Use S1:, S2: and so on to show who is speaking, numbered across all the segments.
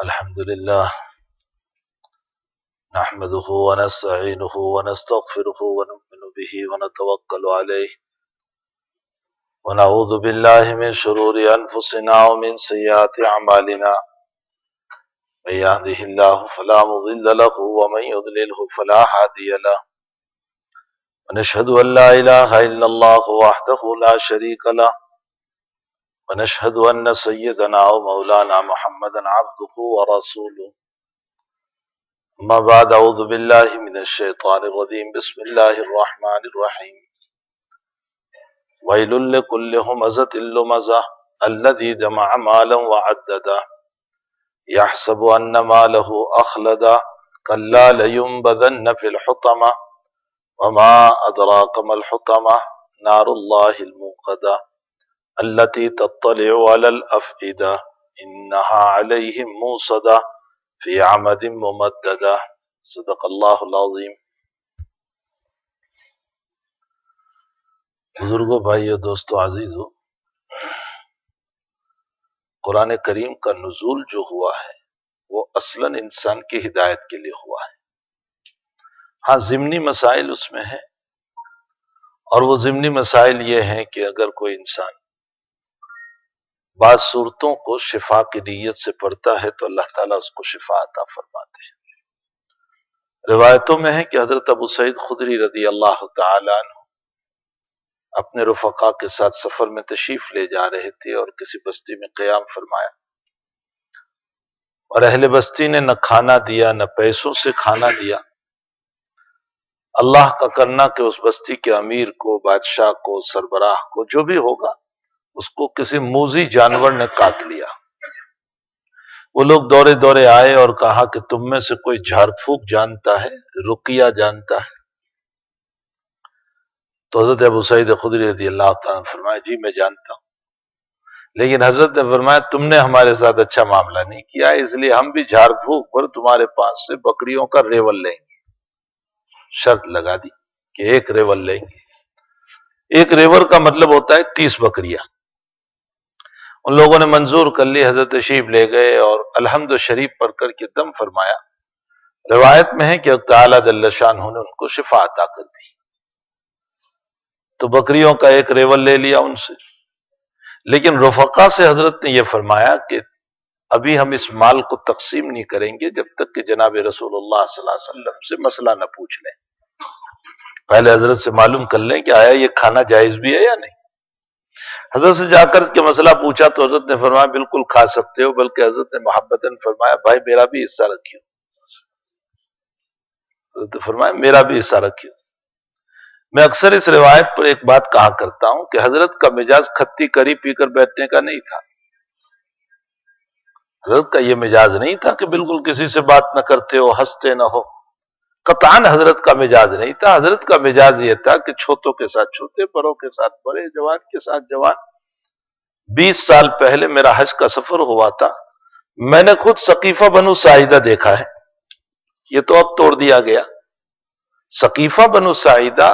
S1: الحمد لله نحمده ونستعينه ونستغفره ونؤمن به ونتوكل عليه ونعوذ بالله من شرور أنفسنا ومن سيئات أعمالنا من يهده الله فلا مضل له ومن يضلله فلا هادي له ونشهد أن لا إله إلا الله وحده لا شريك له ونشهد أن سيدنا ومولانا محمدا عبده ورسوله أما بعد أعوذ بالله من الشيطان الرجيم بسم الله الرحمن الرحيم ويل لكل همزة لمزة الذي جمع مالا وعدده يحسب أن ماله أخلده كلا لينبذن في الحطمة وما أدراك ما الحطمة نار الله الموقدة التي تطلع على الأفئدة إنها عليهم موصدة في عمد ممددة صدق اللہ العظیم۔ بزرگوں، بھائیو، دوستو، عزیزو، قرآن کریم کا نزول جو ہوا ہے وہ اصلاً انسان کی ہدایت کے لیے ہوا ہے۔ ہاں، ضمنی مسائل اس میں ہیں، اور وہ ضمنی مسائل یہ ہیں کہ اگر کوئی انسان بعض صورتوں کو شفا کی نیت سے پڑھتا ہے تو اللہ تعالیٰ اس کو شفا عطا فرماتے ہیں۔ روایتوں میں ہے کہ حضرت ابو سعید خدری رضی اللہ تعالیٰ عنہ اپنے رفقا کے ساتھ سفر میں تشریف لے جا رہے تھے اور کسی بستی میں قیام فرمایا، اور اہل بستی نے نہ کھانا دیا نہ پیسوں سے کھانا دیا۔ اللہ کا کرنا کہ اس بستی کے امیر کو، بادشاہ کو، سربراہ کو، جو بھی ہوگا، اس کو کسی موذی جانور نے کاٹ لیا۔ وہ لوگ دورے دورے آئے اور کہا کہ تم میں سے کوئی جھاڑ پھونک جانتا ہے، رقیہ جانتا ہے؟ تو حضرت ابو سعید خدری رضی اللہ تعالیٰ نے فرمایا جی میں جانتا ہوں، لیکن حضرت نے فرمایا تم نے ہمارے ساتھ اچھا معاملہ نہیں کیا، اس لیے ہم بھی جھاڑ پھونک پر تمہارے پاس سے بکریوں کا ریول لیں گے۔ شرط لگا دی کہ ایک ریول لیں گے۔ ایک ریور کا مطلب ہوتا ہے 30 بکریاں۔ ان لوگوں نے منظور کر لی، حضرت تشریف لے گئے اور الحمد شریف پڑھ کر کے دم فرمایا۔ روایت میں ہے کہ تعالیٰ جل شانہ نے ان کو شفا عطا کر دی، تو بکریوں کا ایک ریول لے لیا ان سے۔ لیکن رفقا سے حضرت نے یہ فرمایا کہ ابھی ہم اس مال کو تقسیم نہیں کریں گے جب تک کہ جناب رسول اللہ صلی اللہ علیہ وسلم سے مسئلہ نہ پوچھ لیں، پہلے حضرت سے معلوم کر لیں کہ آیا یہ کھانا جائز بھی ہے یا نہیں۔ حضرت سے جا کر کے مسئلہ پوچھا تو حضرت نے فرمایا بالکل کھا سکتے ہو، بلکہ حضرت نے محبتاً فرمایا بھائی میرا بھی حصہ رکھیو۔ حضرت نے فرمایا میرا بھی حصہ رکھیو۔ میں اکثر اس روایت پر ایک بات کہا کرتا ہوں کہ حضرت کا مزاج کھٹی کری پی کر بیٹھنے کا نہیں تھا۔ حضرت کا یہ مزاج نہیں تھا کہ بالکل کسی سے بات نہ کرتے ہو، ہنستے نہ ہو، قطعاً حضرت کا مزاج نہیں تھا۔ حضرت کا مزاج یہ تھا کہ چھوٹوں کے ساتھ چھوٹے، بڑوں کے ساتھ بڑے، جوان کے ساتھ جوان۔ 20 سال پہلے میرا حج کا سفر ہوا تھا، میں نے خود ثقیفہ بنو ساعدہ دیکھا ہے، یہ تو اب توڑ دیا گیا۔ ثقیفہ بنو ساعدہ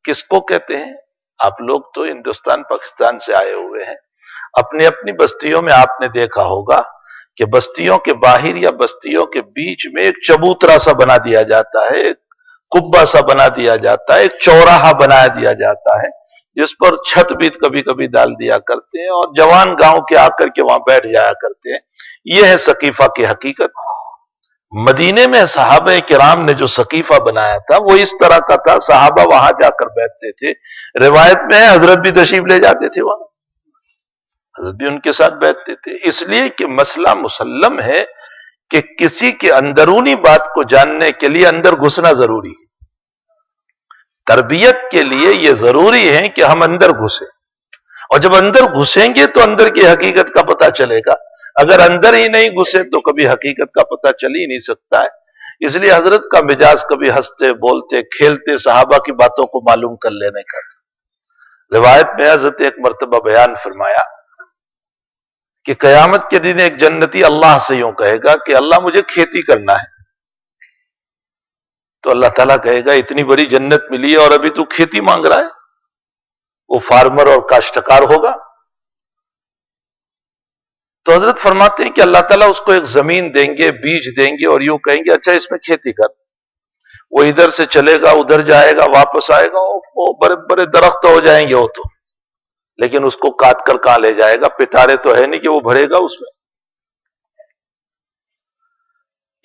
S1: کس کو کہتے ہیں؟ آپ لوگ تو ہندوستان پاکستان سے آئے ہوئے ہیں، اپنی اپنی بستیوں میں آپ نے دیکھا ہوگا کہ بستیوں کے باہر یا بستیوں کے بیچ میں ایک چبوترا سا بنا دیا جاتا ہے، ایک قبہ سا بنا دیا جاتا ہے، ایک چوراہا بنا دیا جاتا ہے جس پر چھت بھی کبھی کبھی ڈال دیا کرتے ہیں، اور جوان گاؤں کے آ کر کے وہاں بیٹھ جایا کرتے ہیں۔ یہ ہے ثقیفہ کی حقیقت۔ مدینے میں صحابہ کرام نے جو ثقیفہ بنایا تھا وہ اس طرح کا تھا، صحابہ وہاں جا کر بیٹھتے تھے۔ روایت میں ہے حضرت بھی تشریف لے جاتے تھے وہاں، حضرت بھی ان کے ساتھ بیٹھتے تھے، اس لیے کہ مسئلہ مسلم ہے کہ کسی کے اندرونی بات کو جاننے کے لیے اندر گھسنا ضروری ہے۔ تربیت کے لیے یہ ضروری ہے کہ ہم اندر گھسیں، اور جب اندر گھسیں گے تو اندر کی حقیقت کا پتہ چلے گا۔ اگر اندر ہی نہیں گھسے تو کبھی حقیقت کا پتہ چل ہی نہیں سکتا ہے۔ اس لیے حضرت کا مزاج کبھی ہنستے، بولتے، کھیلتے، صحابہ کی باتوں کو معلوم کر لینے کا۔ روایت میں حضرت ایک مرتبہ بیان فرمایا کہ قیامت کے دن ایک جنتی اللہ سے یوں کہے گا کہ اللہ مجھے کھیتی کرنا ہے، تو اللہ تعالیٰ کہے گا اتنی بڑی جنت ملی ہے اور ابھی تو کھیتی مانگ رہا ہے؟ وہ فارمر اور کاشتکار ہوگا۔ تو حضرت فرماتے ہیں کہ اللہ تعالیٰ اس کو ایک زمین دیں گے، بیج دیں گے، اور یوں کہیں گے اچھا اس میں کھیتی کر. وہ ادھر سے چلے گا، ادھر جائے گا، واپس آئے گا، وہ بڑے بڑے درخت ہو جائیں گے وہ تو، لیکن اس کو کاٹ کر کہاں لے جائے گا؟ پٹارے تو ہے نہیں کہ وہ بھرے گا اس میں.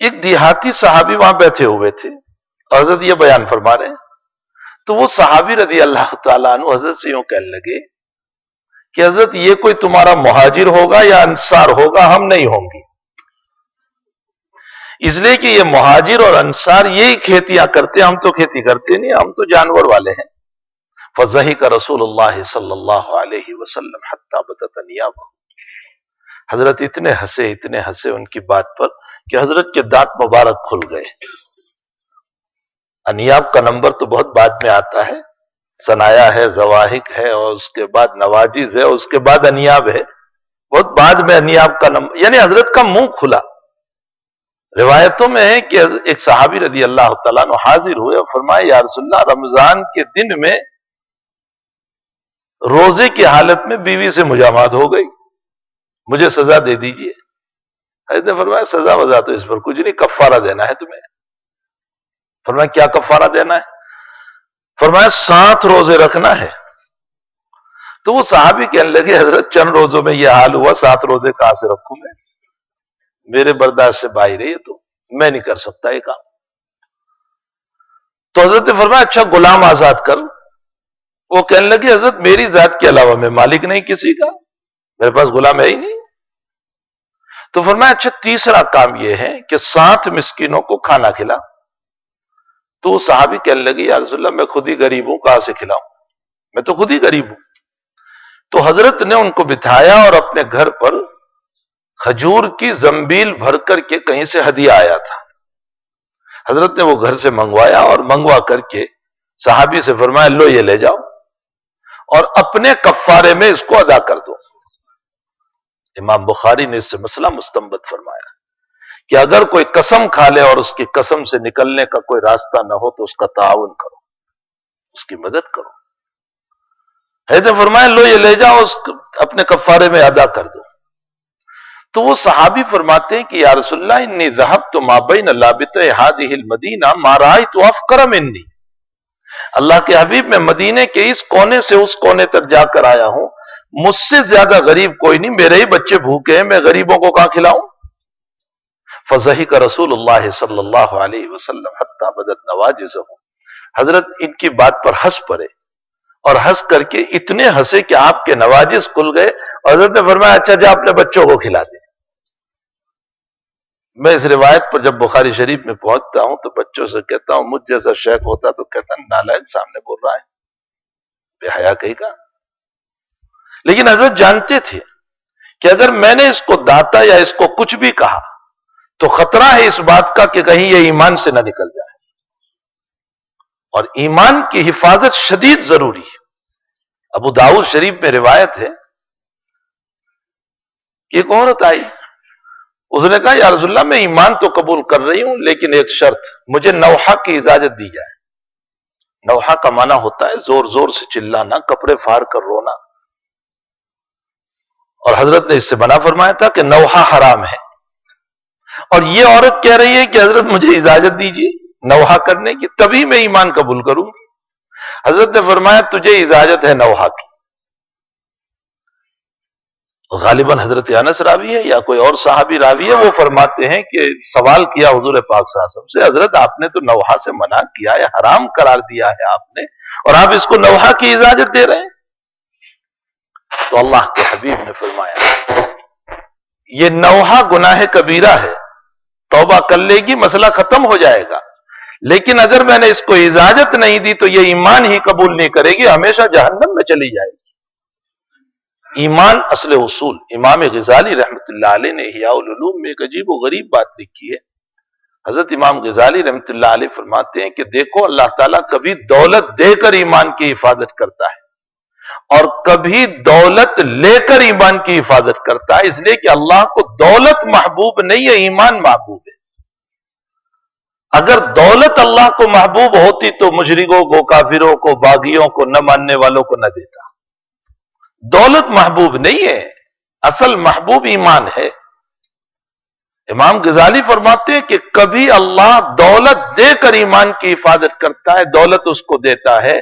S1: ایک دیہاتی صحابی وہاں بیٹھے ہوئے تھے، حضرت یہ بیان فرما رہے ہیں. تو وہ صحابی رضی اللہ تعالیٰ عنہ حضرت سے یوں کہنے لگے کہ حضرت یہ کوئی تمہارا مہاجر ہوگا یا انصار ہوگا؟ ہم نہیں ہوں گے، اس لیے کہ یہ مہاجر اور انصار یہی کھیتیاں کرتے ہیں، ہم تو کھیتی کرتے نہیں، ہم تو جانور والے ہیں. فضحک رسول اللہ صلی اللہ علیہ وسلم حتی بدت انیابہ. حضرت اتنے ہنسے ان کی بات پر کہ حضرت کے دانت مبارک کھل گئے. انیاب کا نمبر تو بہت بعد میں آتا ہے، ثنایا ہے، زواہق ہے، اور اس کے بعد نواجز ہے، اور اس کے بعد انیاب ہے. بہت بعد میں انیاب کا نمبر، یعنی حضرت کا منہ کھلا. روایتوں میں ہے کہ ایک صحابی رضی اللہ تعالیٰ عنہ حاضر ہوئے اور فرمایا یا رسول اللہ، رمضان کے دن میں روزے کی حالت میں بیوی سے مجامعت ہو گئی، مجھے سزا دے دیجیے. حضرت نے فرمایا سزا وزا تو اس پر کچھ نہیں، کفارہ دینا ہے تمہیں. فرمایا کیا کفارہ دینا ہے؟ فرمایا 7 روزے رکھنا ہے. تو وہ صحابی کہنے لگے حضرت چند روزوں میں یہ حال ہوا، 7 روزے کہاں سے رکھوں میں؟ میرے برداشت سے باہر ہے، یہ تو میں نہیں کر سکتا یہ کام. تو حضرت نے فرمایا اچھا غلام آزاد کر. وہ کہنے لگے حضرت میری ذات کے علاوہ میں مالک نہیں کسی کا، میرے پاس غلام ہے ہی نہیں. تو فرمایا اچھا تیسرا کام یہ ہے کہ 7 مسکینوں کو کھانا کھلا. تو وہ صحابی کہنے لگے یا رسول اللہ میں خود ہی غریب ہوں، کہاں سے کھلاؤں؟ میں تو خود ہی غریب ہوں. تو حضرت نے ان کو بٹھایا اور اپنے گھر پر کھجور کی زنبیل بھر کر کے کہیں سے ہدیہ آیا تھا، حضرت نے وہ گھر سے منگوایا اور منگوا کر کے صحابی سے فرمایا لو یہ لے جاؤ اور اپنے کفارے میں اس کو ادا کر دو. امام بخاری نے اس سے مسئلہ مستنبط فرمایا کہ اگر کوئی قسم کھا لے اور اس کی قسم سے نکلنے کا کوئی راستہ نہ ہو تو اس کا تعاون کرو، اس کی مدد کرو. حضرت نے فرمایا لو یہ لے جاؤ، اپنے کفارے میں ادا کر دو. تو وہ صحابی فرماتے ہیں کہ یا رسول اللہ انی ذهبت ما بین لابطہ هذه المدینہ ما رأیت افقر منی. اللہ کے حبیب میں مدینے کے اس کونے سے اس کونے تک جا کر آیا ہوں، مجھ سے زیادہ غریب کوئی نہیں، میرے ہی بچے بھوکے ہیں، میں غریبوں کو کہاں کھلاؤں؟ فضحک رسول اللہ صلی اللہ علیہ وسلم حتی بدت نواجزہ. حضرت ان کی بات پر ہنس پڑے اور ہنس کر کے اتنے ہنسے کہ آپ کے نواجز کھل گئے. اور حضرت نے فرمایا اچھا جا اپنے بچوں کو کھلا دے. میں اس روایت پر جب بخاری شریف میں پہنچتا ہوں تو بچوں سے کہتا ہوں مجھ جیسا شیخ ہوتا تو کہتا نالائق سامنے بول رہا ہے، بے حیا کہیں کا. لیکن حضرت جانتے تھے کہ اگر میں نے اس کو داتا یا اس کو کچھ بھی کہا تو خطرہ ہے اس بات کا کہ کہیں یہ ایمان سے نہ نکل جائے، اور ایمان کی حفاظت شدید ضروری ہے. ابو داؤد شریف میں روایت ہے کہ ایک عورت آئی، اس نے کہا یا رسول اللہ میں ایمان تو قبول کر رہی ہوں لیکن ایک شرط، مجھے نوحہ کی اجازت دی جائے. نوحہ کا معنی ہوتا ہے زور زور سے چلانا، کپڑے پھاڑ کر رونا، اور حضرت نے اس سے منع فرمایا تھا کہ نوحہ حرام ہے. اور یہ عورت کہہ رہی ہے کہ حضرت مجھے اجازت دیجیے نوحہ کرنے کی، تبھی میں ایمان قبول کروں گی. حضرت نے فرمایا تجھے اجازت ہے نوحہ کی. غالباً حضرت انس راوی ہے یا کوئی اور صحابی راوی ہے، وہ فرماتے ہیں کہ سوال کیا حضور پاک صلی اللہ علیہ وسلم سے حضرت آپ نے تو نوحہ سے منع کیا ہے، حرام قرار دیا ہے آپ نے، اور آپ اس کو نوحہ کی اجازت دے رہے ہیں. تو اللہ کے حبیب نے فرمایا یہ نوحہ گناہ کبیرہ ہے، توبہ کر لے گی مسئلہ ختم ہو جائے گا، لیکن اگر میں نے اس کو اجازت نہیں دی تو یہ ایمان ہی قبول نہیں کرے گی، ہمیشہ جہنم میں چلی جائے گی. ایمان اصل اصول. امام غزالی رحمت اللہ علیہ نے احیاء العلوم میں ایک عجیب و غریب بات لکھی ہے. حضرت امام غزالی رحمت اللہ علیہ فرماتے ہیں کہ دیکھو اللہ تعالیٰ کبھی دولت دے کر ایمان کی حفاظت کرتا ہے اور کبھی دولت لے کر ایمان کی حفاظت کرتا ہے، اس لیے کہ اللہ کو دولت محبوب نہیں ہے، ایمان محبوب ہے. اگر دولت اللہ کو محبوب ہوتی تو مشرکوں کو، کافروں کو، باغیوں کو، نہ ماننے والوں کو نہ دیتا. دولت محبوب نہیں ہے، اصل محبوب ایمان ہے. امام غزالی فرماتے ہیں کہ کبھی اللہ دولت دے کر ایمان کی حفاظت کرتا ہے. دولت اس کو دیتا ہے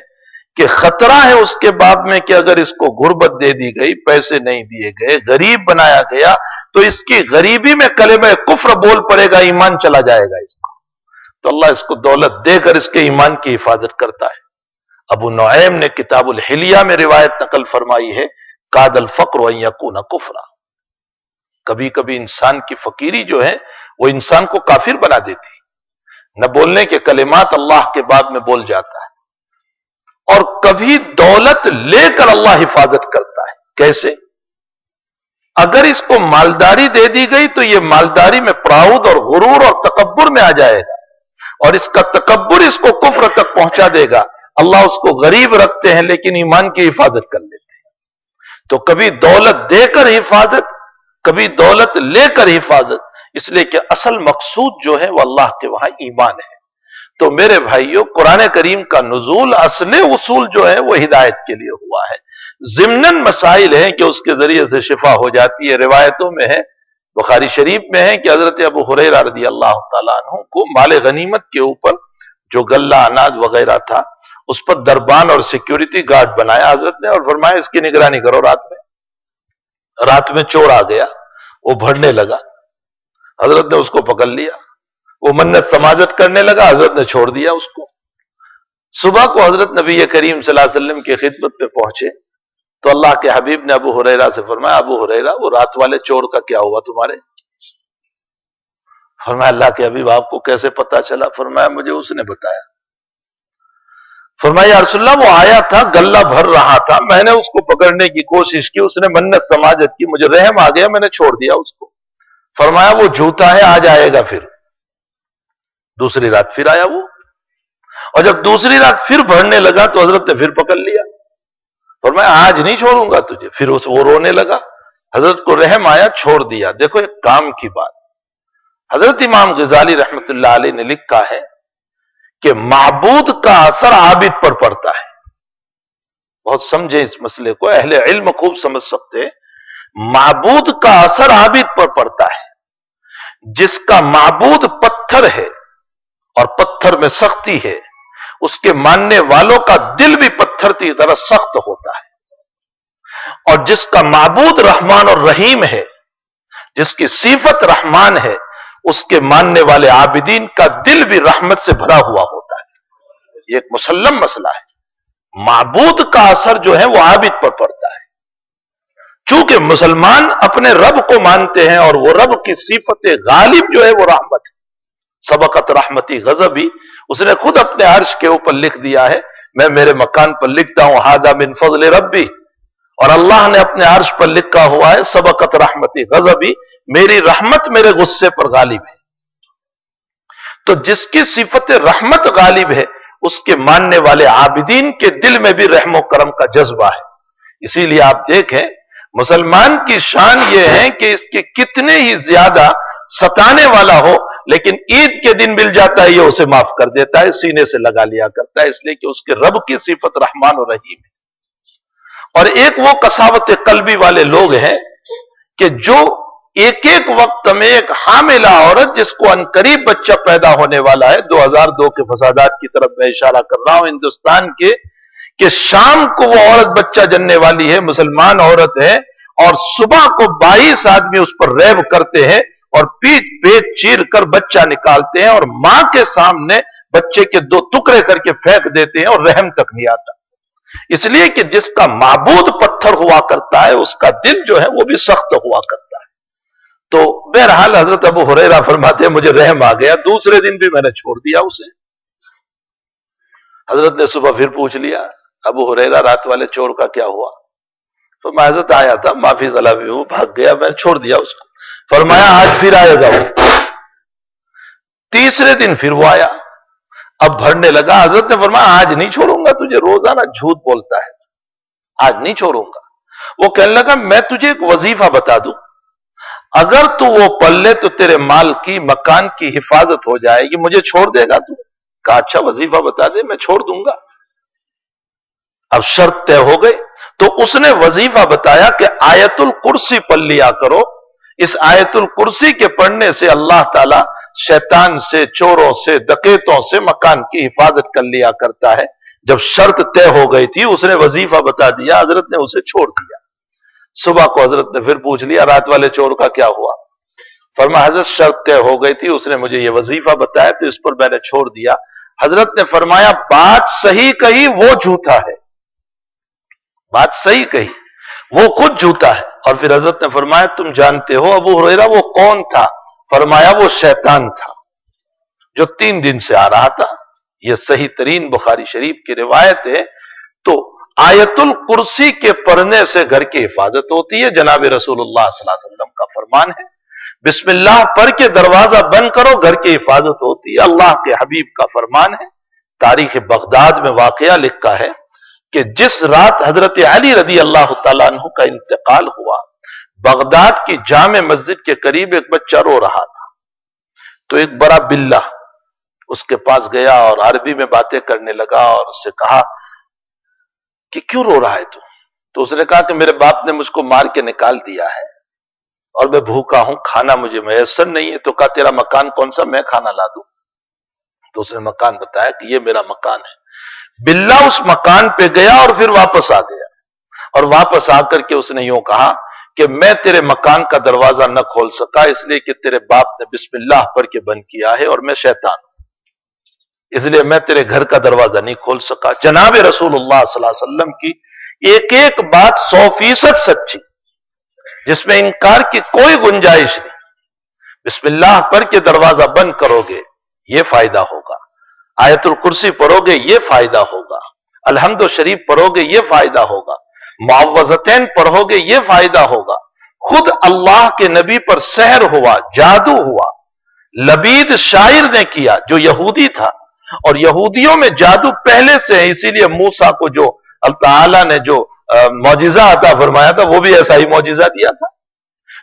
S1: کہ خطرہ ہے اس کے باب میں کہ اگر اس کو غربت دے دی گئی، پیسے نہیں دیے گئے، غریب بنایا گیا تو اس کی غریبی میں کلمہ کفر بول پڑے گا، ایمان چلا جائے گا اس کا. تو اللہ اس کو دولت دے کر اس کے ایمان کی حفاظت کرتا ہے. ابو نعیم نے کتاب الحلیہ میں روایت نقل فرمائی ہے، کاد الفقر ان یکون کفرا. کبھی کبھی انسان کی فقیری جو ہے وہ انسان کو کافر بنا دیتی. نہ بولنے کے کلمات اللہ کے بعد میں بول جاتا ہے. اور کبھی دولت لے کر اللہ حفاظت کرتا ہے. کیسے؟ اگر اس کو مالداری دے دی گئی تو یہ مالداری میں پراؤد اور غرور اور تکبر میں آ جائے گا، اور اس کا تکبر اس کو کفر تک پہنچا دے گا. اللہ اس کو غریب رکھتے ہیں لیکن ایمان کی حفاظت کر لیتے ہیں. تو کبھی دولت دے کر حفاظت، کبھی دولت لے کر حفاظت، اس لیے کہ اصل مقصود جو ہے وہ اللہ کے وہاں ایمان ہے. تو میرے بھائیوں، قرآن کریم کا نزول اصل اصول جو ہے وہ ہدایت کے لیے ہوا ہے. ضمناً مسائل ہیں کہ اس کے ذریعے سے شفا ہو جاتی ہے. روایتوں میں ہے، بخاری شریف میں ہے کہ حضرت ابو ہریرہ رضی اللہ تعالیٰ عنہ کو مال غنیمت کے اوپر جو غلہ اناج وغیرہ تھا اس پر دربان اور سیکیورٹی گارڈ بنایا حضرت نے، اور فرمایا اس کی نگرانی کرو. رات میں چور آ گیا، وہ بھرنے لگا، حضرت نے اس کو پکڑ لیا. وہ منت سماجت کرنے لگا، حضرت نے چھوڑ دیا اس کو. صبح کو حضرت نبی کریم صلی اللہ علیہ وسلم کی خدمت پہ پہنچے تو اللہ کے حبیب نے ابو ہریرہ سے فرمایا، ابو ہریرہ وہ رات والے چور کا کیا ہوا تمہارے؟ فرمایا اللہ کے حبیب آپ کو کیسے پتا چلا؟ فرمایا مجھے اس نے بتایا. فرمایا یا رسول اللہ وہ آیا تھا، غلہ بھر رہا تھا، میں نے اس کو پکڑنے کی کوشش کی، اس نے منت سماجت کی، مجھے رحم آ گیا، میں نے چھوڑ دیا اس کو. فرمایا وہ جھوٹا ہے، آج آئے گا. پھر دوسری رات پھر آیا وہ، اور جب دوسری رات پھر بھرنے لگا تو حضرت نے پھر پکڑ لیا. فرمایا آج نہیں چھوڑوں گا تجھے. پھر وہ رونے لگا، حضرت کو رحم آیا، چھوڑ دیا. دیکھو ایک کام کی بات. حضرت امام غزالی رحمت اللہ علیہ نے لکھا ہے کہ معبود کا اثر عابد پر پڑتا ہے. بہت سمجھیں اس مسئلے کو، اہل علم خوب سمجھ سکتے ہیں. معبود کا اثر عابد پر پڑتا ہے. جس کا معبود پتھر ہے اور پتھر میں سختی ہے، اس کے ماننے والوں کا دل بھی پتھر کی طرح سخت ہوتا ہے. اور جس کا معبود رحمان اور رحیم ہے، جس کی صفت رحمان ہے، اس کے ماننے والے عابدین کا دل بھی رحمت سے بھرا ہوا ہوتا ہے. یہ ایک مسلم مسئلہ ہے. معبود کا اثر جو ہے وہ عابد پر پڑتا ہے. چونکہ مسلمان اپنے رب کو مانتے ہیں اور وہ رب کی صفت غالب جو ہے وہ رحمت ہے. سبقت رحمتی غضبی، اس نے خود اپنے عرش کے اوپر لکھ دیا ہے. میں میرے مکان پر لکھتا ہوں ھذا من فضل ربی، اور اللہ نے اپنے عرش پر لکھا ہوا ہے سبقت رحمتی غضبی، میری رحمت میرے غصے پر غالب ہے. تو جس کی صفت رحمت غالب ہے اس کے ماننے والے عابدین کے دل میں بھی رحم و کرم کا جذبہ ہے. اسی لیے آپ دیکھیں مسلمان کی شان یہ ہے کہ اس کے کتنے ہی زیادہ ستانے والا ہو لیکن عید کے دن مل جاتا ہے یہ اسے معاف کر دیتا ہے، سینے سے لگا لیا کرتا ہے، اس لیے کہ اس کے رب کی صفت رحمان و رحیم ہے. اور ایک وہ کساوت قلبی والے لوگ ہیں کہ جو ایک ایک وقت میں ایک حاملہ عورت جس کو عنقریب بچہ پیدا ہونے والا ہے، 2002 کے فسادات کی طرف میں اشارہ کر رہا ہوں ہندوستان کے، کہ شام کو وہ عورت بچہ جننے والی ہے، مسلمان عورت ہے، اور صبح کو 22 آدمی اس پر ریب کرتے ہیں اور پیٹ چیر کر بچہ نکالتے ہیں اور ماں کے سامنے بچے کے 2 ٹکڑے کر کے پھینک دیتے ہیں اور رحم تک نہیں آتا. اس لیے کہ جس کا معبود پتھر ہوا کرتا ہے اس کا دل جو ہے وہ بھی سخت ہوا کرتا ہے. تو بہرحال حضرت ابو ہریرہ فرماتے ہیں مجھے رحم آ گیا، دوسرے دن بھی میں نے چھوڑ دیا اسے. حضرت نے صبح پھر پوچھ لیا ابو ہریرہ رات والے چور کا کیا ہوا؟ تو میں حضرت آیا تھا، معافی ظلامی ہوں، بھاگ گیا، میں چھوڑ دیا اس کو. فرمایا آج پھر آئے گا وہ. تیسرے دن پھر وہ آیا، اب بھرنے لگا. حضرت نے فرمایا آج نہیں چھوڑوں گا تجھے، روزانہ جھوٹ بولتا ہے، آج نہیں چھوڑوں گا. وہ کہنے لگا میں تجھے ایک وظیفہ بتا دوں، اگر تو وہ پڑھ لے تو تیرے مال کی مکان کی حفاظت ہو جائے گی، مجھے چھوڑ دے گا تو؟ کہا اچھا وظیفہ بتا دے، میں چھوڑ دوں گا. اب شرط طے ہو گئی. تو اس نے وظیفہ بتایا کہ آیت الکرسی پڑھ لیا کرو، اس آیت الکرسی کے پڑھنے سے اللہ تعالی شیطان سے، چوروں سے، ڈکیتوں سے مکان کی حفاظت کر لیا کرتا ہے۔ جب شرط طے ہو گئی تھی اس نے وظیفہ بتا دیا، حضرت نے اسے چھوڑ دیا۔ صبح کو حضرت نے پھر پوچھ لیا رات والے چور کا کیا ہوا؟ فرمایا حضرت شرط طے ہو گئی تھی، اس نے مجھے یہ وظیفہ بتایا تو اس پر میں نے چھوڑ دیا۔ حضرت نے فرمایا بات صحیح کہی وہ جھوٹا ہے، بات صحیح کہی وہ خود جھوٹا ہے۔ اور پھر حضرت نے فرمایا تم جانتے ہو ابو ہریرہ وہ کون تھا؟ فرمایا وہ شیطان تھا جو 3 دن سے آ رہا تھا۔ یہ صحیح ترین بخاری شریف کی روایت ہے۔ تو آیت الکرسی کے پڑھنے سے گھر کی حفاظت ہوتی ہے، جناب رسول اللہ صلی اللہ علیہ وسلم کا فرمان ہے۔ بسم اللہ پڑھ کے دروازہ بند کرو، گھر کی حفاظت ہوتی ہے، اللہ کے حبیب کا فرمان ہے۔ تاریخ بغداد میں واقعہ لکھا ہے کہ جس رات حضرت علی رضی اللہ تعالیٰ عنہ کا انتقال ہوا، بغداد کی جامع مسجد کے قریب ایک بچہ رو رہا تھا، تو ایک بڑا بلہ اس کے پاس گیا اور عربی میں باتیں کرنے لگا اور اس سے کہا کہ کیوں رو رہا ہے تو اس نے کہا کہ میرے باپ نے مجھ کو مار کے نکال دیا ہے اور میں بھوکا ہوں، کھانا مجھے میسر نہیں ہے۔ تو کہا تیرا مکان کون سا، میں کھانا لا دوں؟ تو اس نے مکان بتایا کہ یہ میرا مکان ہے۔ بلہ اس مکان پہ گیا اور پھر واپس آ گیا، اور واپس آ کر کے اس نے یوں کہا کہ میں تیرے مکان کا دروازہ نہ کھول سکا اس لیے کہ تیرے باپ نے بسم اللہ پڑھ کے بند کیا ہے اور میں شیطان ہوں، اس لیے میں تیرے گھر کا دروازہ نہیں کھول سکا۔ جناب رسول اللہ صلی اللہ علیہ وسلم کی ایک ایک بات 100% سچی، جس میں انکار کی کوئی گنجائش نہیں۔ بسم اللہ پڑھ کے دروازہ بند کرو گے یہ فائدہ ہوگا، آیت الکرسی پڑھو گے یہ فائدہ ہوگا، الحمد شریف پڑھو گے یہ فائدہ ہوگا، معوذتین پڑھو گے یہ فائدہ ہوگا۔ خود اللہ کے نبی پر سحر ہوا، جادو ہوا، لبید شاعر نے کیا جو یہودی تھا، اور یہودیوں میں جادو پہلے سے ہے، اسی لیے موسیٰ کو جو اللہ تعالیٰ نے جو معجزہ عطا فرمایا تھا وہ بھی ایسا ہی معجزہ دیا تھا۔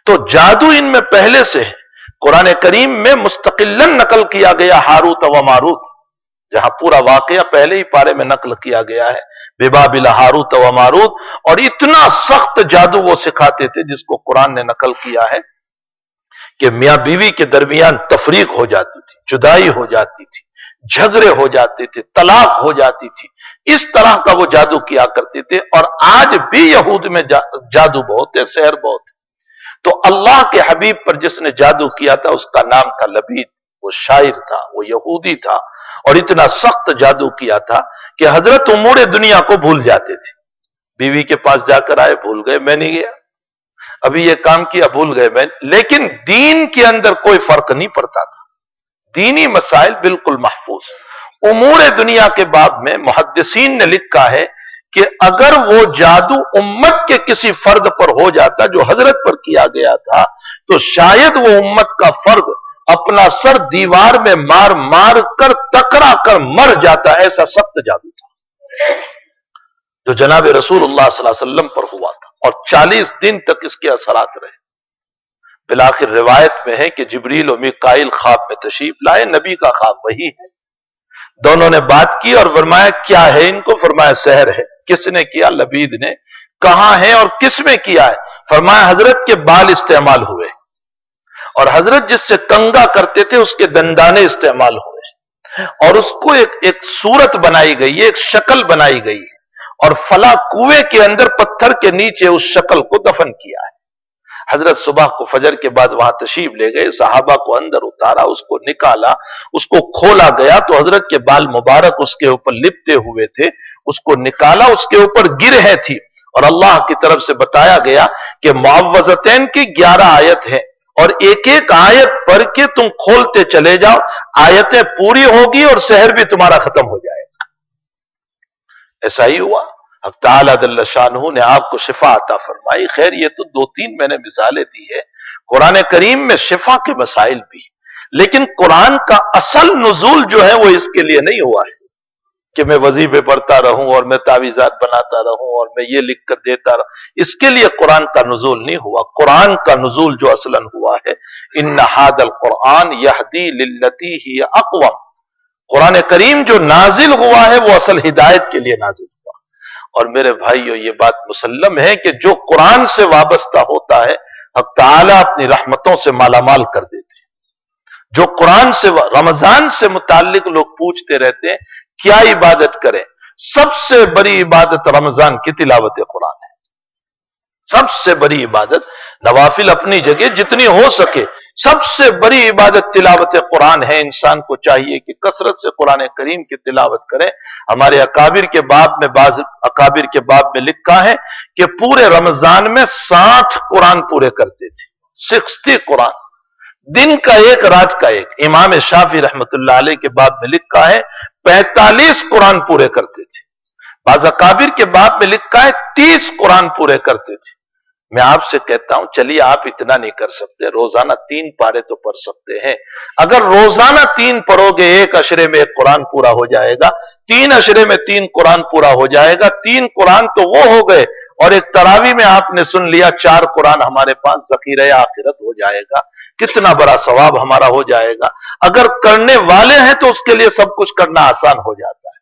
S1: تو جادو ان میں پہلے سے ہے۔ قرآن کریم میں مستقلاً نقل کیا گیا ہاروت و ماروت، جہاں پورا واقعہ پہلے ہی پارے میں نقل کیا گیا ہے، ببابل ہاروت و ماروت، اور اتنا سخت جادو وہ سکھاتے تھے جس کو قرآن نے نقل کیا ہے کہ میاں بیوی کے درمیان تفریق ہو جاتی تھی، جدائی ہو جاتی تھی، جھگڑے ہو جاتے تھے، طلاق ہو جاتی تھی، اس طرح کا وہ جادو کیا کرتے تھے۔ اور آج بھی یہود میں جادو بہت ہے، سحر بہت ہے۔ تو اللہ کے حبیب پر جس نے جادو کیا تھا اس کا نام تھا لبید، وہ شاعر تھا، وہ یہودی تھا، اور اتنا سخت جادو کیا تھا کہ حضرت امور دنیا کو بھول جاتے تھے۔ بیوی کے پاس جا کر آئے، بھول گئے میں نہیں گیا، ابھی یہ کام کیا، بھول گئے میں، لیکن دین کے اندر کوئی فرق نہیں پڑتا تھا، دینی مسائل بالکل محفوظ۔ امور دنیا کے باب میں محدثین نے لکھا ہے کہ اگر وہ جادو امت کے کسی فرد پر ہو جاتا جو حضرت پر کیا گیا تھا تو شاید وہ امت کا فرد اپنا سر دیوار میں مار مار کر ٹکرا کر مر جاتا، ایسا سخت جادو تھا جو جناب رسول اللہ صلی اللہ علیہ وسلم پر ہوا تھا، اور 40 دن تک اس کے اثرات رہے۔ بالآخر روایت میں ہے کہ جبریل و میکائیل خواب میں تشریف لائے، نبی کا خواب وہی ہے، دونوں نے بات کی اور فرمایا کیا ہے ان کو؟ فرمایا سحر ہے۔ کس نے کیا؟ لبید نے۔ کہاں ہے اور کس میں کیا ہے؟ فرمایا حضرت کے بال استعمال ہوئے، اور حضرت جس سے کنگا کرتے تھے اس کے دندانے استعمال ہوئے، اور اس کو ایک صورت بنائی گئی ہے، ایک شکل بنائی گئی ہے، اور فلاں کنویں کے اندر پتھر کے نیچے اس شکل کو دفن کیا ہے۔ حضرت صبح کو فجر کے بعد وہاں تشریف لے گئے، صحابہ کو اندر اتارا، اس کو نکالا، اس کو کھولا گیا تو حضرت کے بال مبارک اس کے اوپر لپٹے ہوئے تھے، اس کو نکالا، اس کے اوپر گرہیں تھی، اور اللہ کی طرف سے بتایا گیا کہ معوذتین کی 11 آیت ہے، اور ایک ایک آیت پڑھ کے تم کھولتے چلے جاؤ، آیتیں پوری ہوگی اور سحر بھی تمہارا ختم ہو جائے گا۔ ایسا ہی ہوا، حق تعالیٰ جل شانہ نے آپ کو شفا عطا فرمائی۔ خیر یہ تو 2-3 میں نے مثالیں دی ہے، قرآن کریم میں شفا کے مسائل بھی، لیکن قرآن کا اصل نزول جو ہے وہ اس کے لیے نہیں ہوا ہے کہ میں وظیفے پڑھتا رہوں اور میں تعویذات بناتا رہوں اور میں یہ لکھ کر دیتا رہوں، اس کے لیے قرآن کا نزول نہیں ہوا۔ قرآن کا نزول جو اصلاً ہوا ہے، ان ھذا القرآن یہدی للتی ہی اقوم، قرآن کریم جو نازل ہوا ہے وہ اصل ہدایت کے لیے نازل ہوا، اور میرے بھائیوں یہ بات مسلم ہے کہ جو قرآن سے وابستہ ہوتا ہے حق تعالیٰ اپنی رحمتوں سے مالا مال کر دیتے ہیں. جو قرآن سے رمضان سے متعلق لوگ پوچھتے رہتے ہیں کیا عبادت کریں، سب سے بڑی عبادت رمضان کی تلاوت قرآن ہے. سب سے بڑی عبادت، نوافل اپنی جگہ جتنی ہو سکے، سب سے بڑی عبادت تلاوت قرآن ہے. انسان کو چاہیے کہ کثرت سے قرآن کریم کی تلاوت کریں. ہمارے اکابر کے باب میں بعض اکابر کے باب میں لکھا ہے کہ پورے رمضان میں 60 قرآن پورے کرتے تھے. 60 قرآن، دن کا ایک رات کا ایک. امام شافعی رحمت اللہ علیہ کے باب میں لکھا ہے 45 قرآن پورے کرتے تھے. بعض اکابر کے باب میں لکھا ہے 30 قرآن پورے کرتے تھے. میں آپ سے کہتا ہوں چلیے آپ اتنا نہیں کر سکتے، روزانہ 3 پارے تو پڑھ سکتے ہیں. اگر روزانہ 3 پڑھو گے، ایک عشرے میں 1 قرآن پورا ہو جائے گا، 3 عشرے میں 3 قرآن پورا ہو جائے گا. 3 قرآن تو وہ ہو گئے، اور ایک تراوی میں آپ نے سن لیا 4 قرآن ہمارے پاس ذخیرہ آخرت ہو جائے گا. کتنا بڑا ثواب ہمارا ہو جائے گا. اگر کرنے والے ہیں تو اس کے لیے سب کچھ کرنا آسان ہو جاتا ہے.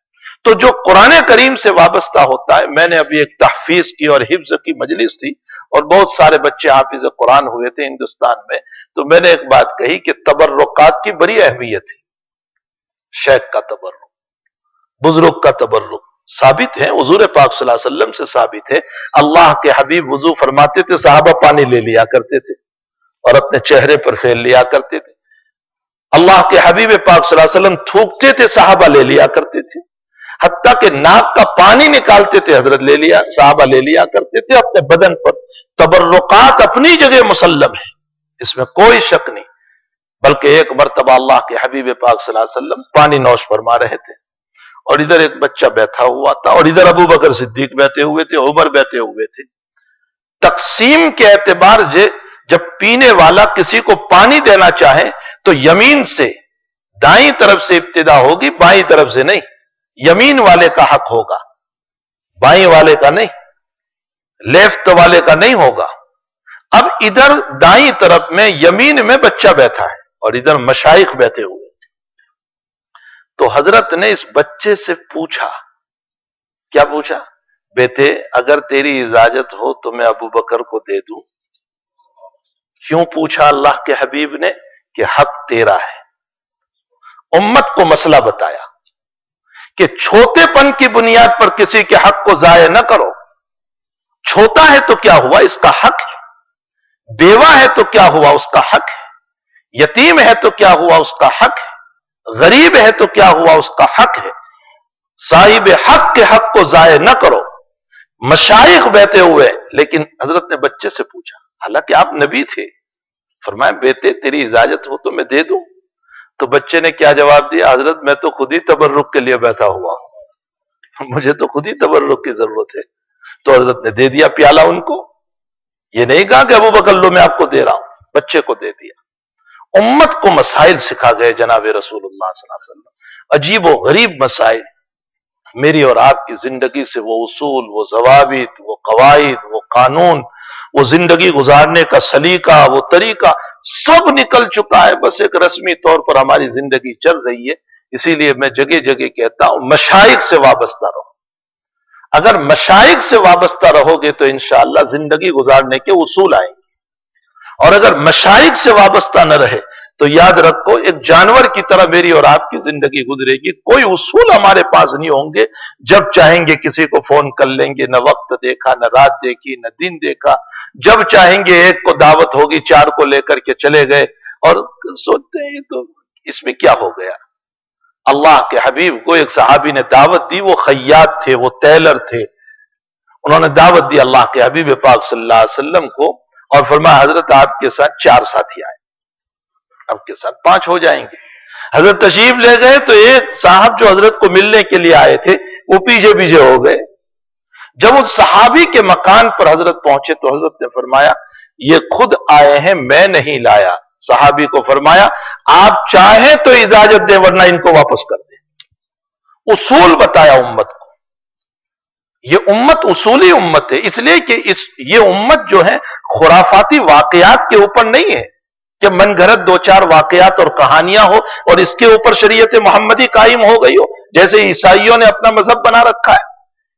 S1: تو جو قرآن کریم سے وابستہ ہوتا ہے، میں نے ابھی ایک تحفیظ کی اور حفظ کی مجلس تھی اور بہت سارے بچے حافظ قرآن ہوئے تھے ہندوستان میں، تو میں نے ایک بات کہی کہ تبرکات کی بڑی اہمیت ہے. شیخ کا تبرک، بزرگ کا تبرک ثابت ہے، حضور پاک صلی اللہ علیہ وسلم سے ثابت ہے. اللہ کے حبیب وضو فرماتے تھے، صحابہ پانی لے لیا کرتے تھے اور اپنے چہرے پر پھیر لیا کرتے تھے. اللہ کے حبیب پاک صلی اللہ علیہ وسلم تھوکتے تھے، صحابہ لے لیا کرتے تھے. حتیٰ کہ ناک کا پانی نکالتے تھے، حضرت لے لیا، صحابہ لے لیا کرتے تھے اپنے بدن پر. تبرکات اپنی جگہ مسلم ہے، اس میں کوئی شک نہیں. بلکہ ایک مرتبہ اللہ کے حبیب پاک صلی اللہ علیہ وسلم پانی نوش فرما رہے تھے اور ادھر ایک بچہ بیٹھا ہوا تھا اور ادھر ابو بکر صدیق بیٹھے ہوئے تھے، عمر بیٹھے ہوئے تھے. تقسیم کے اعتبار جب پینے والا کسی کو پانی دینا چاہے تو یمین سے دائیں طرف سے ابتدا ہوگی، بائیں طرف سے نہیں. یمین والے کا حق ہوگا، بائیں والے کا نہیں، لیفٹ والے کا نہیں ہوگا. اب ادھر دائیں طرف میں یمین میں بچہ بیٹھا ہے اور ادھر مشائخ بیٹھے ہوئے. تو حضرت نے اس بچے سے پوچھا، کیا پوچھا؟ بیٹے اگر تیری اجازت ہو تو میں ابو بکر کو دے دوں. کیوں پوچھا اللہ کے حبیب نے؟ کہ حق تیرا ہے. امت کو مسئلہ بتایا کہ چھوٹے پن کی بنیاد پر کسی کے حق کو ضائع نہ کرو. چھوٹا ہے تو کیا ہوا، اس کا حق ہے. بیوہ ہے تو کیا ہوا، اس کا حق ہے. یتیم ہے تو کیا ہوا، اس کا حق ہے. غریب ہے تو کیا ہوا، اس کا حق ہے. صاحب حق کے حق کو ضائع نہ کرو. مشائخ بیٹھے ہوئے، لیکن حضرت نے بچے سے پوچھا، حالانکہ آپ نبی تھے. فرمایا بیٹے تیری اجازت ہو تو میں دے دوں. تو بچے نے کیا جواب دیا؟ حضرت میں تو خود ہی تبرک کے لیے بیٹھا ہوا ہوں، مجھے تو خود ہی تبرک کی ضرورت ہے. تو حضرت نے دے دیا پیالہ ان کو. یہ نہیں کہا کہ ابو بکر لو میں آپ کو دے رہا ہوں، بچے کو دے دیا. امت کو مسائل سکھا گئے جناب رسول اللہ صلی اللہ علیہ وسلم، عجیب و غریب مسائل. میری اور آپ کی زندگی سے وہ اصول، وہ ضوابط، وہ قواعد، وہ قانون، وہ زندگی گزارنے کا سلیقہ، وہ طریقہ سب نکل چکا ہے. بس ایک رسمی طور پر ہماری زندگی چل رہی ہے. اسی لیے میں جگہ جگہ کہتا ہوں مشائخ سے وابستہ رہو. اگر مشائخ سے وابستہ رہو گے تو انشاءاللہ زندگی گزارنے کے اصول آئیں گے. اور اگر مشائخ سے وابستہ نہ رہے تو یاد رکھو ایک جانور کی طرح میری اور آپ کی زندگی گزرے گی. کوئی اصول ہمارے پاس نہیں ہوں گے. جب چاہیں گے کسی کو فون کر لیں گے، نہ وقت دیکھا، نہ رات دیکھی، نہ دن دیکھا. جب چاہیں گے ایک کو دعوت ہوگی، 4 کو لے کر کے چلے گئے اور سوچتے ہیں تو اس میں کیا ہو گیا. اللہ کے حبیب کو ایک صحابی نے دعوت دی، وہ خیاط تھے، وہ ٹیلر تھے. انہوں نے دعوت دی اللہ کے حبیب پاک صلی اللہ علیہ وسلم کو اور فرمایا حضرت آپ کے ساتھ 4 ساتھی آئے، آپ کے ساتھ 5 ہو جائیں گے. حضرت تشریف لے گئے تو ایک صاحب جو حضرت کو ملنے کے لیے آئے تھے وہ پیچھے پیچھے ہو گئے. جب اس صحابی کے مکان پر حضرت پہنچے تو حضرت نے فرمایا یہ خود آئے ہیں، میں نہیں لایا. صحابی کو فرمایا آپ چاہیں تو اجازت دیں ورنہ ان کو واپس کر دیں. اصول بتایا امت کو. یہ امت اصولی امت ہے، اس لیے کہ یہ امت جو ہے خرافاتی واقعات کے اوپر نہیں ہے کہ من گھڑت 2-4 واقعات اور کہانیاں ہو اور اس کے اوپر شریعت محمدی قائم ہو گئی ہو، جیسے عیسائیوں نے اپنا مذہب بنا رکھا ہے.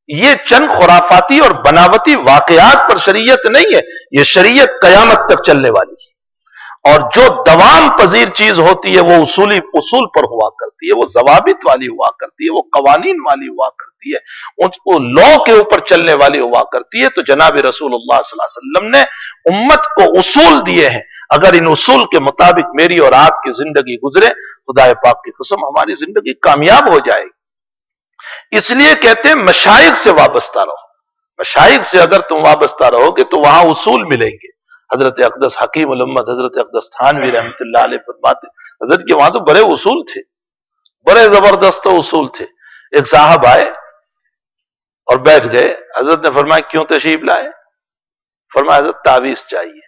S1: یہ چند خرافاتی اور بناوٹی واقعات پر شریعت نہیں ہے، یہ شریعت قیامت تک چلنے والی ہے۔ اور جو دوام پذیر چیز ہوتی ہے وہ اصول پر ہوا کرتی ہے، وہ ضوابط والی ہوا کرتی ہے، وہ قوانین والی ہوا کرتی ہے، وہ لا کے اوپر چلنے والی ہوا کرتی ہے۔ تو جناب رسول اللہ صلی اللہ علیہ وسلم نے امت کو اصول دیے ہیں، اگر ان اصول کے مطابق میری اور آپ کی زندگی گزرے، خدا پاک کی قسم ہماری زندگی کامیاب ہو جائے گی۔ اس لیے کہتے ہیں مشائخ سے وابستہ رہو، مشائخ سے اگر تم وابستہ رہو گے تو وہاں اصول ملیں گے۔ حضرت اقدس حکیم الامت حضرت اقدس تھانوی رحمۃ اللہ علیہ فرماتے، حضرت کے وہاں تو بڑے اصول تھے، بڑے زبردست اصول تھے۔ ایک صاحب آئے اور بیٹھ گئے، حضرت نے فرمایا کیوں تشریف لائے؟ فرمایا حضرت تعویذ چاہیے۔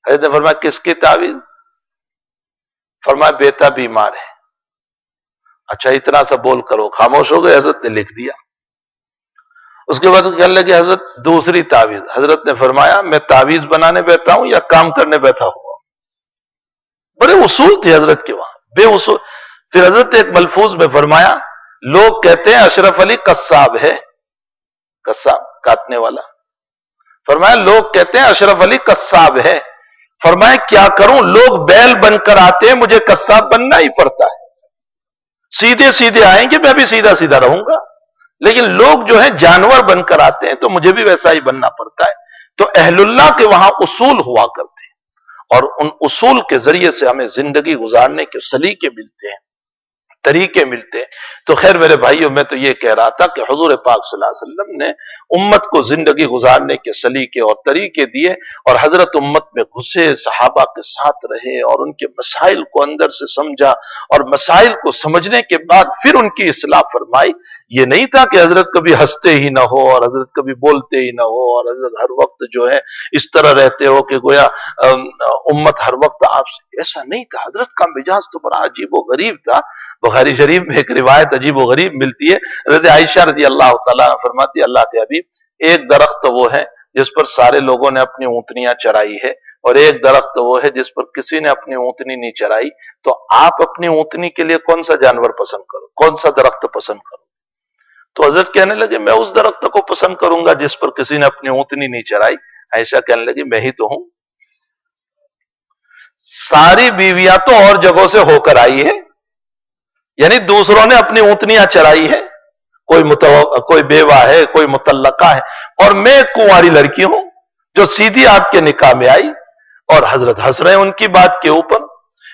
S1: حضرت نے فرمایا کس کی تعویذ؟ فرمایا بیٹا بیمار ہے۔ اچھا اتنا سا بول کر وہ خاموش ہو گئے، حضرت نے لکھ دیا۔ اس کے بعد کہنے لگے حضرت دوسری تعویذ۔ حضرت نے فرمایا میں تعویذ بنانے بیٹھا ہوں یا کام کرنے بیٹھا ہوا؟ بڑے اصول تھے حضرت کے وہاں، بے اصول۔ پھر حضرت نے ایک ملفوظ میں فرمایا لوگ کہتے ہیں اشرف علی قصاب ہے، قصاب کاٹنے والا۔ فرمایا لوگ کہتے ہیں اشرف علی قصاب ہے۔ فرمایا کیا کروں، لوگ بیل بن کر آتے ہیں، مجھے قصاب بننا ہی پڑتا ہے۔ سیدھے سیدھے آئیں گے میں بھی سیدھا سیدھا رہوں گا، لیکن لوگ جو ہیں جانور بن کر آتے ہیں تو مجھے بھی ویسا ہی بننا پڑتا ہے۔ تو اہل اللہ کے وہاں اصول ہوا کرتے ہیں، اور ان اصول کے ذریعے سے ہمیں زندگی گزارنے کے سلیقے ملتے ہیں، طریقے ملتے ہیں۔ تو خیر میرے بھائیوں، میں تو یہ کہہ رہا تھا کہ حضور پاک صلی اللہ علیہ وسلم نے امت کو زندگی گزارنے کے سلیقے اور طریقے دیے، اور حضرت امت میں گھسے، صحابہ کے ساتھ رہے اور ان کے مسائل کو اندر سے سمجھا، اور مسائل کو سمجھنے کے بعد پھر ان کی اصلاح فرمائی۔ یہ نہیں تھا کہ حضرت کبھی ہنستے ہی نہ ہو اور حضرت کبھی بولتے ہی نہ ہو اور حضرت ہر وقت جو ہے اس طرح رہتے ہو کہ گویا امت ہر وقت آپ سے، ایسا نہیں تھا۔ حضرت کا مزاج تو بڑا عجیب و غریب تھا۔ بخاری شریف میں ایک روایت عجیب و غریب ملتی ہے، حضرت عائشہ رضی اللہ تعالیٰ عنہ فرماتی اللہ کے حبیب ایک درخت وہ ہے جس پر سارے لوگوں نے اپنی اونٹنیاں چرائی ہے، اور ایک درخت وہ ہے جس پر کسی نے اپنی اونٹنی نہیں چرائی، تو آپ اپنی اونٹنی کے لیے کون سا جانور پسند کرو، کون سا درخت پسند کرو؟ تو حضرت کہنے لگے میں اس درخت کو پسند کروں گا جس پر کسی نے اپنی اونٹنی نہیں چرائی۔ عائشہ کہنے لگی میں ہی تو ہوں، ساری بیویاں تو اور جگہوں سے ہو کر آئی ہے، یعنی دوسروں نے اپنی اونٹنیاں چرائی ہے، کوئی بیوہ ہے، کوئی مطلقہ ہے، اور میں ایک کنواری لڑکی ہوں جو سیدھی آپ کے نکاح میں آئی۔ اور حضرت ہنس رہے ہیں ان کی بات کے اوپر۔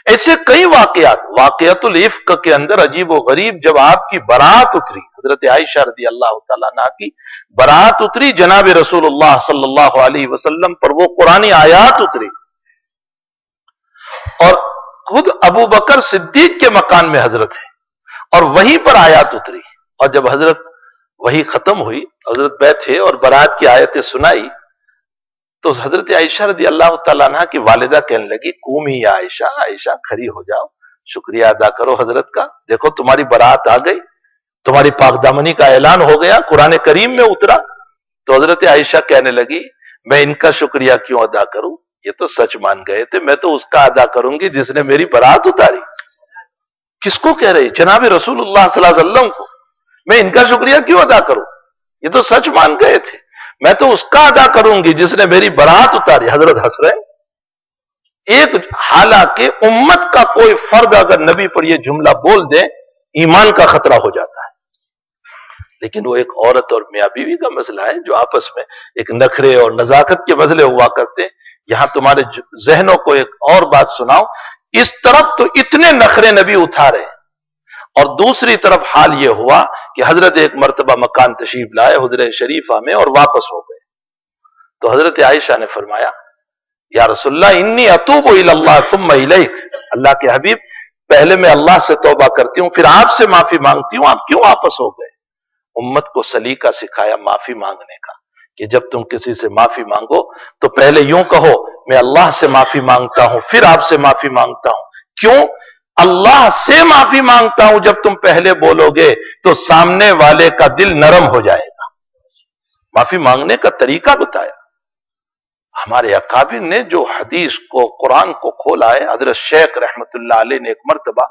S1: ایسے کئی واقعات الافق کے اندر عجیب و غریب، جب آپ کی برات اتری، حضرت عائشہ رضی اللہ تعالیٰ عنہ کی برات اتری، جناب رسول اللہ صلی اللہ علیہ وسلم پر وہ قرآنی آیات اتری، اور خود ابو بکر صدیق کے مکان میں حضرت ہے اور وہیں پر آیات اتری، اور جب حضرت وہی ختم ہوئی، حضرت بیٹھے اور برات کی آیتیں سنائی، تو حضرت عائشہ رضی اللہ تعالیٰ عنہ کی والدہ کہنے لگی قومی یا عائشہ، عائشہ کھڑی ہو جاؤ، شکریہ ادا کرو حضرت کا، دیکھو تمہاری برات آ گئی، تمہاری پاک دامنی کا اعلان ہو گیا، قرآن کریم میں اترا۔ تو حضرت عائشہ کہنے لگی میں ان کا شکریہ کیوں ادا کروں، یہ تو سچ مان گئے تھے، میں تو اس کا ادا کروں گی جس نے میری برات اتاری۔ کس کو کہہ رہی؟ جناب رسول اللہ صلی اللہ علیہ وسلم کو۔ میں ان کا شکریہ کیوں ادا کروں، یہ تو سچ مان گئے تھے، میں تو اس کا ادا کروں گی جس نے میری برات اتاری۔ حضرت ہنس رہے ایک، حالانکہ امت کا کوئی فرد اگر نبی پر یہ جملہ بول دے ایمان کا خطرہ ہو جاتا ہے، لیکن وہ ایک عورت اور میاں بیوی کا مسئلہ ہے جو آپس میں ایک نخرے اور نزاکت کے مسئلے ہوا کرتے ہیں۔ یہاں تمہارے ذہنوں کو ایک اور بات سناؤ، اس طرف تو اتنے نخرے نبی اٹھارے، اور دوسری طرف حال یہ ہوا کہ حضرت ایک مرتبہ مکان تشریف لائے حجرہ شریفہ میں اور واپس ہو گئے، تو حضرت عائشہ نے فرمایا یا رسول اللہ انی اتوب الی اللہ ثم الیک، اللہ کے حبیب پہلے میں اللہ سے توبہ کرتی ہوں پھر آپ سے معافی مانگتی ہوں، آپ کیوں واپس ہو گئے؟ امت کو سلیقہ سکھایا معافی مانگنے کا، کہ جب تم کسی سے معافی مانگو تو پہلے یوں کہو میں اللہ سے معافی مانگتا ہوں پھر آپ سے معافی مانگتا ہوں۔ کیوں؟ اللہ سے معافی مانگتا ہوں جب تم پہلے بولو گے تو سامنے والے کا دل نرم ہو جائے گا۔ معافی مانگنے کا طریقہ بتایا ہمارے اکابر نے، جو حدیث کو قرآن کو کھولا ہے۔ حضرت شیخ رحمت اللہ علیہ نے ایک مرتبہ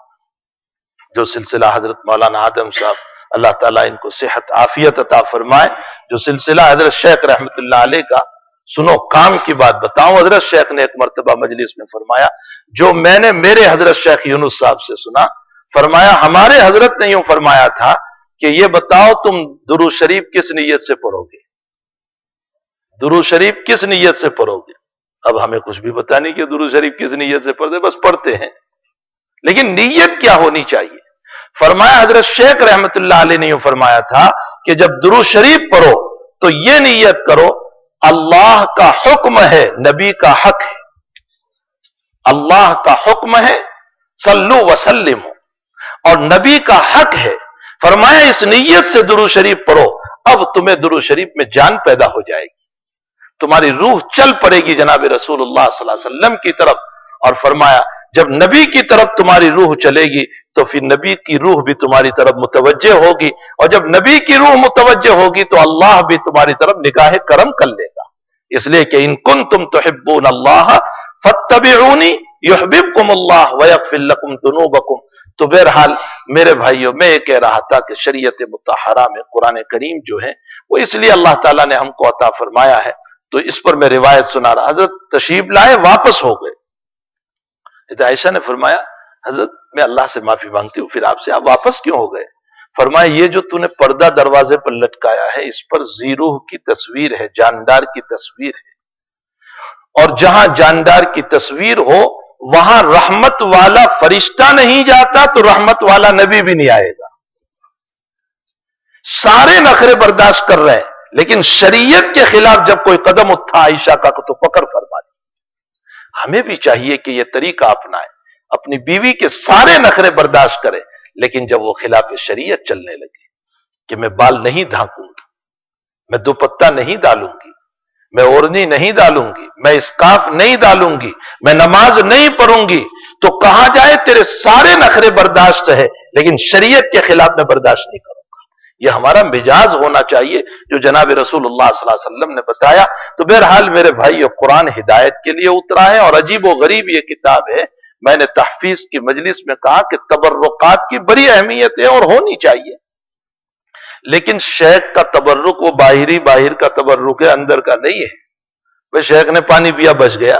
S1: جو سلسلہ حضرت مولانا آدم صاحب اللہ تعالیٰ ان کو صحت عافیت عطا فرمائے، جو سلسلہ حضرت شیخ رحمت اللہ علیہ کا، سنو کام کی بات بتاؤں، حضرت شیخ نے ایک مرتبہ مجلس میں فرمایا، جو میں نے میرے حضرت شیخ یونس صاحب سے سنا، فرمایا ہمارے حضرت نے یوں فرمایا تھا کہ یہ بتاؤ تم درود شریف کس نیت سے پڑھو گے، درود شریف کس نیت سے پڑھو گے؟ اب ہمیں کچھ بھی پتا نہیں کہ درود شریف کس نیت سے پڑھتے، بس پڑھتے ہیں، لیکن نیت کیا ہونی چاہیے؟ فرمایا حضرت شیخ رحمت اللہ علیہ نے یوں فرمایا تھا کہ جب درود شریف پڑھو تو یہ نیت کرو اللہ کا حکم ہے، نبی کا حق ہے، اللہ کا حکم ہے صلو وسلم، اور نبی کا حق ہے، فرمایا اس نیت سے درود شریف پڑھو، اب تمہیں درود شریف میں جان پیدا ہو جائے گی، تمہاری روح چل پڑے گی جناب رسول اللہ صلی اللہ علیہ وسلم کی طرف، اور فرمایا جب نبی کی طرف تمہاری روح چلے گی تو پھر نبی کی روح بھی تمہاری طرف متوجہ ہوگی، اور جب نبی کی روح متوجہ ہوگی تو اللہ بھی تمہاری طرف نگاہ کرم کر لے گا، اس لیے کہ ان کنتم تحبون اللہ فاتبعونی یحببکم اللہ ویغفر لکم ذنوبکم۔ تو بہرحال میرے بھائیوں، میں یہ کہہ رہا تھا کہ شریعت مطہرہ میں قرآن کریم جو ہے وہ اس لیے اللہ تعالیٰ نے ہم کو عطا فرمایا ہے، تو اس پر میں روایت سنا رہا، حضرت تشریف لائے واپس ہو گئے، عائشہ نے فرمایا حضرت میں اللہ سے معافی مانگتی ہوں، پھر آپ سے آپ واپس کیوں ہو گئے؟ فرمایا یہ جو تو نے پردہ دروازے پر لٹکایا ہے اس پر ذی-روح کی تصویر ہے، جاندار کی تصویر ہے، اور جہاں جاندار کی تصویر ہو وہاں رحمت والا فرشتہ نہیں جاتا تو رحمت والا نبی بھی نہیں آئے گا۔ سارے نخرے برداشت کر رہے ہیں لیکن شریعت کے خلاف جب کوئی قدم اٹھا عائشہ کا تو پکڑ فرما دی۔ ہمیں بھی چاہیے کہ یہ طریقہ اپنائے، اپنی بیوی کے سارے نخرے برداشت کرے، لیکن جب وہ خلاف شریعت چلنے لگے کہ میں بال نہیں ڈھانکوں گی، میں دوپٹہ نہیں ڈالوں گی، میں اوڑھنی نہیں ڈالوں گی، میں اسکارف نہیں ڈالوں گی، میں نماز نہیں پڑھوں گی، تو کہا جائے تیرے سارے نخرے برداشت ہے لیکن شریعت کے خلاف میں برداشت نہیں کروں گا۔ یہ ہمارا مزاج ہونا چاہیے جو جناب رسول اللہ صلی اللہ علیہ وسلم نے بتایا۔ تو بہرحال میرے بھائی، قرآن ہدایت کے لیے اترا ہے، اور عجیب و غریب یہ کتاب ہے۔ میں نے تحفیظ کی مجلس میں کہا کہ تبرکات کی بڑی اہمیت ہے اور ہونی چاہیے، لیکن شیخ کا تبرک وہ باہر کا تبرک ہے، اندر کا نہیں ہے۔ بھئی شیخ نے پانی پیا بچ گیا،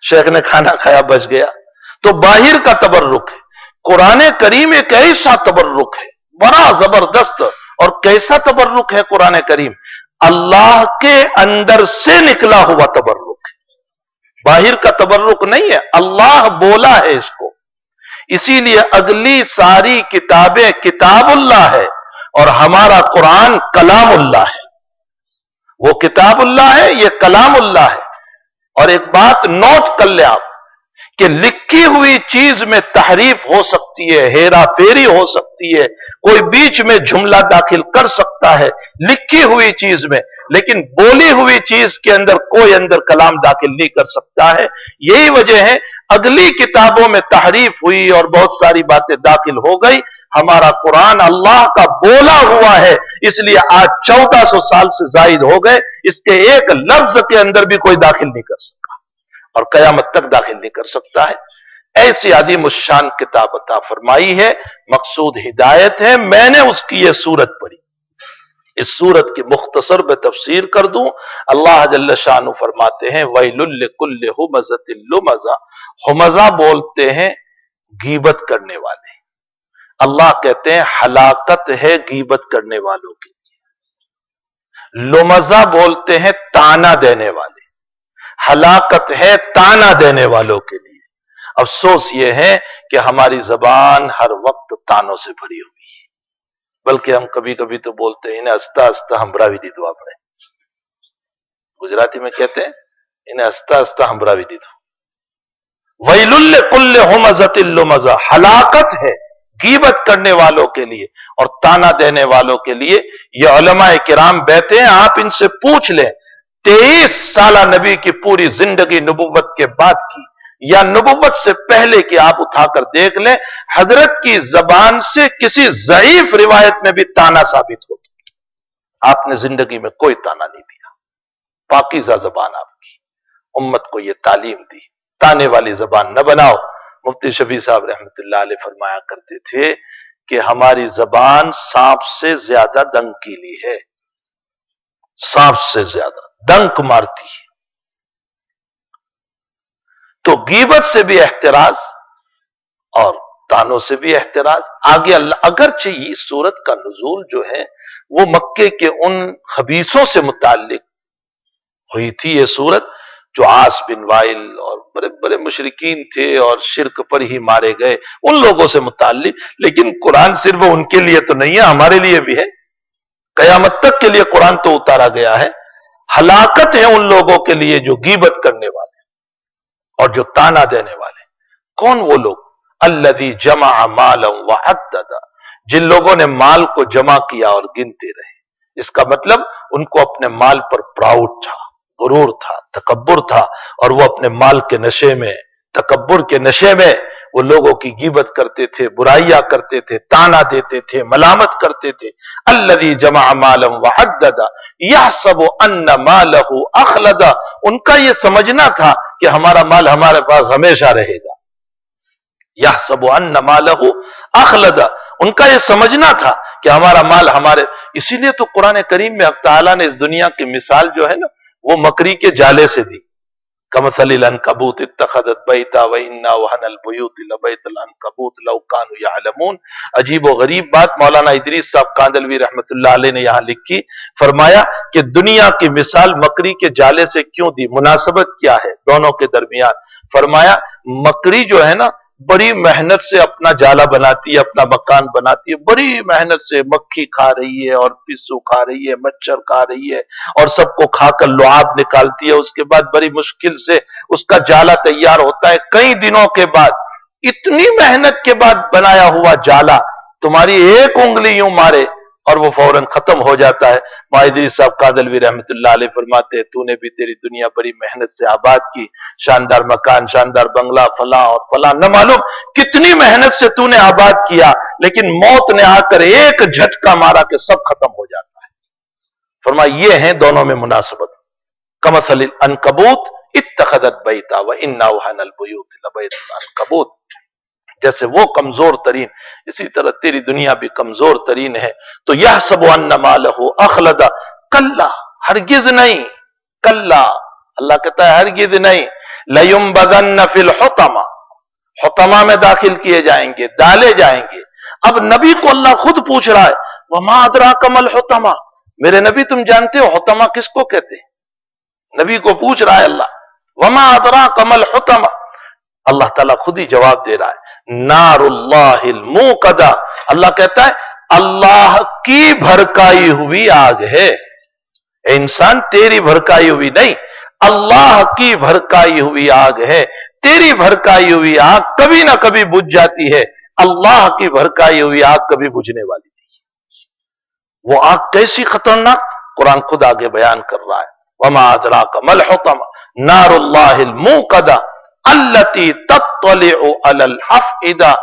S1: شیخ نے کھانا کھایا بچ گیا، تو باہر کا تبرک ہے۔ قرآن کریم ایک ایسا تبرک ہے بڑا زبردست، اور کیسا تبرک ہے قرآن کریم؟ اللہ کے اندر سے نکلا ہوا تبرک ہے، باہر کا تبرک نہیں ہے، اللہ بولا ہے اس کو، اسی لیے اگلی ساری کتابیں کتاب اللہ ہے اور ہمارا قرآن کلام اللہ ہے۔ وہ کتاب اللہ ہے، یہ کلام اللہ ہے۔ اور ایک بات نوٹ کر لیں آپ کہ لکھی ہوئی چیز میں تحریف ہو سکتی ہے، ہیرا پھیری ہو سکتی ہے، کوئی بیچ میں جملہ داخل کر سکتا ہے لکھی ہوئی چیز میں، لیکن بولی ہوئی چیز کے اندر کوئی اندر کلام داخل نہیں کر سکتا ہے۔ یہی وجہ ہے اگلی کتابوں میں تحریف ہوئی اور بہت ساری باتیں داخل ہو گئی۔ ہمارا قرآن اللہ کا بولا ہوا ہے، اس لیے آج 1400 سال سے زائد ہو گئے، اس کے ایک لفظ کے اندر بھی کوئی داخل نہیں کر سکتا اور قیامت تک داخل نہیں کر سکتا ہے۔ ایسی عظیم الشان کتاب عطا فرمائی ہے، مقصود ہدایت ہے۔ میں نے اس کی یہ سورت پڑھی، اس سورت کی مختصر میں تفسیر کر دوں۔ اللہ جل شانہ فرماتے ہیں وَيْلٌ لِكُلِّ ہُمَزَةٍ لُمَزَةٍ، ہمزہ بولتے ہیں غیبت کرنے والے، اللہ کہتے ہیں ہلاکت ہے غیبت کرنے والوں کے لیے۔ لمزہ بولتے ہیں تانا دینے والے، ہلاکت ہے تانا دینے والوں کے لیے۔ افسوس یہ ہے کہ ہماری زبان ہر وقت تانوں سے بھری ہوئی ہے، بلکہ ہم کبھی کبھی تو بولتے ہیں انہیں ہستا ہستا ہمراوی دی دعا پڑے، گجراتی میں کہتے ہیں انہیں ہستا ہستا ہمراوی دی دعا۔ وَيْلٌ لِكُلِّ ہُمَزَةٍ لُمَزَةٍ، ہلاکت ہے غیبت کرنے والوں کے لیے اور تانا دینے والوں کے لیے۔ یہ علماء کرام بیٹھے ہیں، آپ ان سے پوچھ لیں 23 سالہ نبی کی پوری زندگی نبوت کے بعد کی یا نبوت سے پہلے کی آپ اٹھا کر دیکھ لیں، حضرت کی زبان سے کسی ضعیف روایت میں بھی تانا ثابت ہوتا، آپ نے زندگی میں کوئی تانا نہیں دیا۔ پاکیزہ زبان آپ کی، امت کو یہ تعلیم دی، تانے والی زبان نہ بناؤ۔ مفتی شفیع صاحب رحمۃ اللہ علیہ فرمایا کرتے تھے کہ ہماری زبان سانپ سے زیادہ دنکیلی ہے، سانپ سے زیادہ ڈنک مارتی ہے۔ تو غیبت سے بھی احتراز اور طعنوں سے بھی احتراز۔ آگے اللہ اگرچہ یہ سورت کا نزول جو ہے وہ مکے کے ان خبیثوں سے متعلق ہوئی تھی، یہ سورت جو عاص بن وائل اور بڑے بڑے مشرکین تھے اور شرک پر ہی مارے گئے، ان لوگوں سے متعلق، لیکن قرآن صرف ان کے لیے تو نہیں ہے، ہمارے لیے بھی ہے۔ قیامت تک کے لیے قرآن تو اتارا گیا ہے۔ ہلاکت ہے ان لوگوں کے لیے جو غیبت کرنے والے اور جو طعنہ دینے والے۔ کون وہ لوگ؟ الذی جمع مالا وعدد، جن لوگوں نے مال کو جمع کیا اور گنتے رہے۔ اس کا مطلب ان کو اپنے مال پر پراؤڈ تھا، غرور تھا، تکبر تھا، اور وہ اپنے مال کے نشے میں، تکبر کے نشے میں وہ لوگوں کی غیبت کرتے تھے، برائیاں کرتے تھے، طعنہ دیتے تھے، ملامت کرتے تھے۔ الذی جمع مالا وعدد یحسب ان مالہ اخلد، ان کا یہ سمجھنا تھا کہ ہمارا مال ہمارے پاس ہمیشہ رہے گا۔ یحسب ان مالہ اخلد، ان کا یہ سمجھنا تھا کہ ہمارا مال ہمارے، اسی لیے تو قرآن کریم میں اللہ تعالیٰ نے اس دنیا کی مثال جو ہے نا وہ مکری کے جالے سے دی۔ کمثل العنکبوت اتخذت بیتا وان اوہن البیوت لبیت العنکبوت لو کانوا یعلمون۔ عجیب و غریب بات مولانا ادریس صاحب کاندلوی رحمت اللہ علیہ نے یہاں لکھی، فرمایا کہ دنیا کی مثال مکری کے جالے سے کیوں دی، مناسبت کیا ہے دونوں کے درمیان؟ فرمایا مکری جو ہے نا بڑی محنت سے اپنا جالا بناتی ہے، اپنا مکان بناتی ہے، بڑی محنت سے مکھی کھا رہی ہے اور پسو کھا رہی ہے، مچھر کھا رہی ہے اور سب کو کھا کر لعاب نکالتی ہے، اس کے بعد بڑی مشکل سے اس کا جالا تیار ہوتا ہے۔ کئی دنوں کے بعد، اتنی محنت کے بعد بنایا ہوا جالا تمہاری ایک انگلی یوں مارے اور وہ فوراً ختم ہو جاتا ہے۔ ادریس صاحب کاندلوی رحمت اللہ علیہ فرماتے ہیں تو نے بھی تیری دنیا بڑی محنت سے آباد کی، شاندار مکان، شاندار بنگلہ، فلاں اور فلاں، نہ معلوم کتنی محنت سے تو نے آباد کیا، لیکن موت نے آ کر ایک جھٹکا مارا کہ سب ختم ہو جاتا ہے۔ فرمایا یہ ہیں دونوں میں مناسبت۔ کمثل العنکبوت اتخذت بیتا وان اوہن البیوت لبیت العنکبوت، جیسے وہ کمزور ترین، اسی طرح تیری دنیا بھی کمزور ترین ہے۔ تو یحسب ان مالہ اخلد، کلا ہرگز نہیں، کلا اللہ کہتا ہے ہرگز نہیں، لینبذن فی الحطمہ، حطمہ میں داخل کیے جائیں گے، ڈالے جائیں گے۔ اب نبی کو اللہ خود پوچھ رہا ہے وما ادراک ما الحطمہ، میرے نبی تم جانتے ہو حطمہ کس کو کہتے ہیں؟ نبی کو پوچھ رہا ہے اللہ وما ادراک ما الحطمہ، اللہ تعالیٰ خود ہی جواب دے رہا ہے نار اللہ الموقدہ، اللہ کہتا ہے اللہ کی بھڑکائی ہوئی آگ ہے۔ اے انسان تیری بھڑکائی ہوئی نہیں، اللہ کی بھڑکائی ہوئی آگ ہے۔ تیری بھڑکائی ہوئی آگ کبھی نہ کبھی بجھ جاتی ہے، اللہ کی بھڑکائی ہوئی آگ کبھی بجھنے والی نہیں۔ وہ آگ کیسی خطرناک، قرآن خود آگے بیان کر رہا ہے وما ادراک ما الحطمہ نار اللہ الموقدہ التی تطلع علی الافئدہ،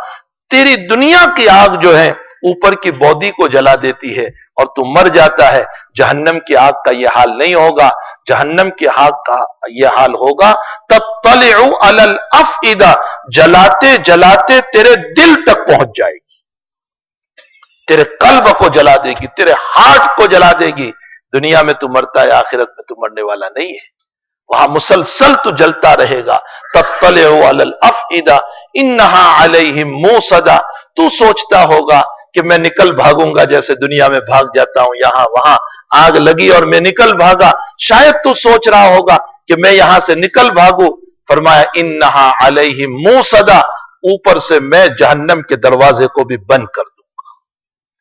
S1: تیری دنیا کی آگ جو ہے اوپر کی بودی کو جلا دیتی ہے اور تو مر جاتا ہے۔ جہنم کی آگ کا یہ حال نہیں ہوگا، جہنم کی آگ کا یہ حال ہوگا تطلع علی الافئدہ، جلاتے جلاتے تیرے دل تک پہنچ جائے گی، تیرے قلب کو جلا دے گی، تیرے ہارٹ کو جلا دے گی۔ دنیا میں تو مرتا ہے، آخرت میں تو مرنے والا نہیں ہے، وہاں مسلسل تو جلتا رہے گا۔ تطلع علی الافئدہ انہا علیہم موصدہ، تو سوچتا ہوگا کہ میں نکل بھاگوں گا جیسے دنیا میں بھاگ جاتا ہوں، یہاں وہاں آگ لگی اور میں نکل بھاگا، شاید تو سوچ رہا ہوگا کہ میں یہاں سے نکل بھاگوں۔ فرمایا انہا علیہم موصدہ، اوپر سے میں جہنم کے دروازے کو بھی بند کر دوں گا۔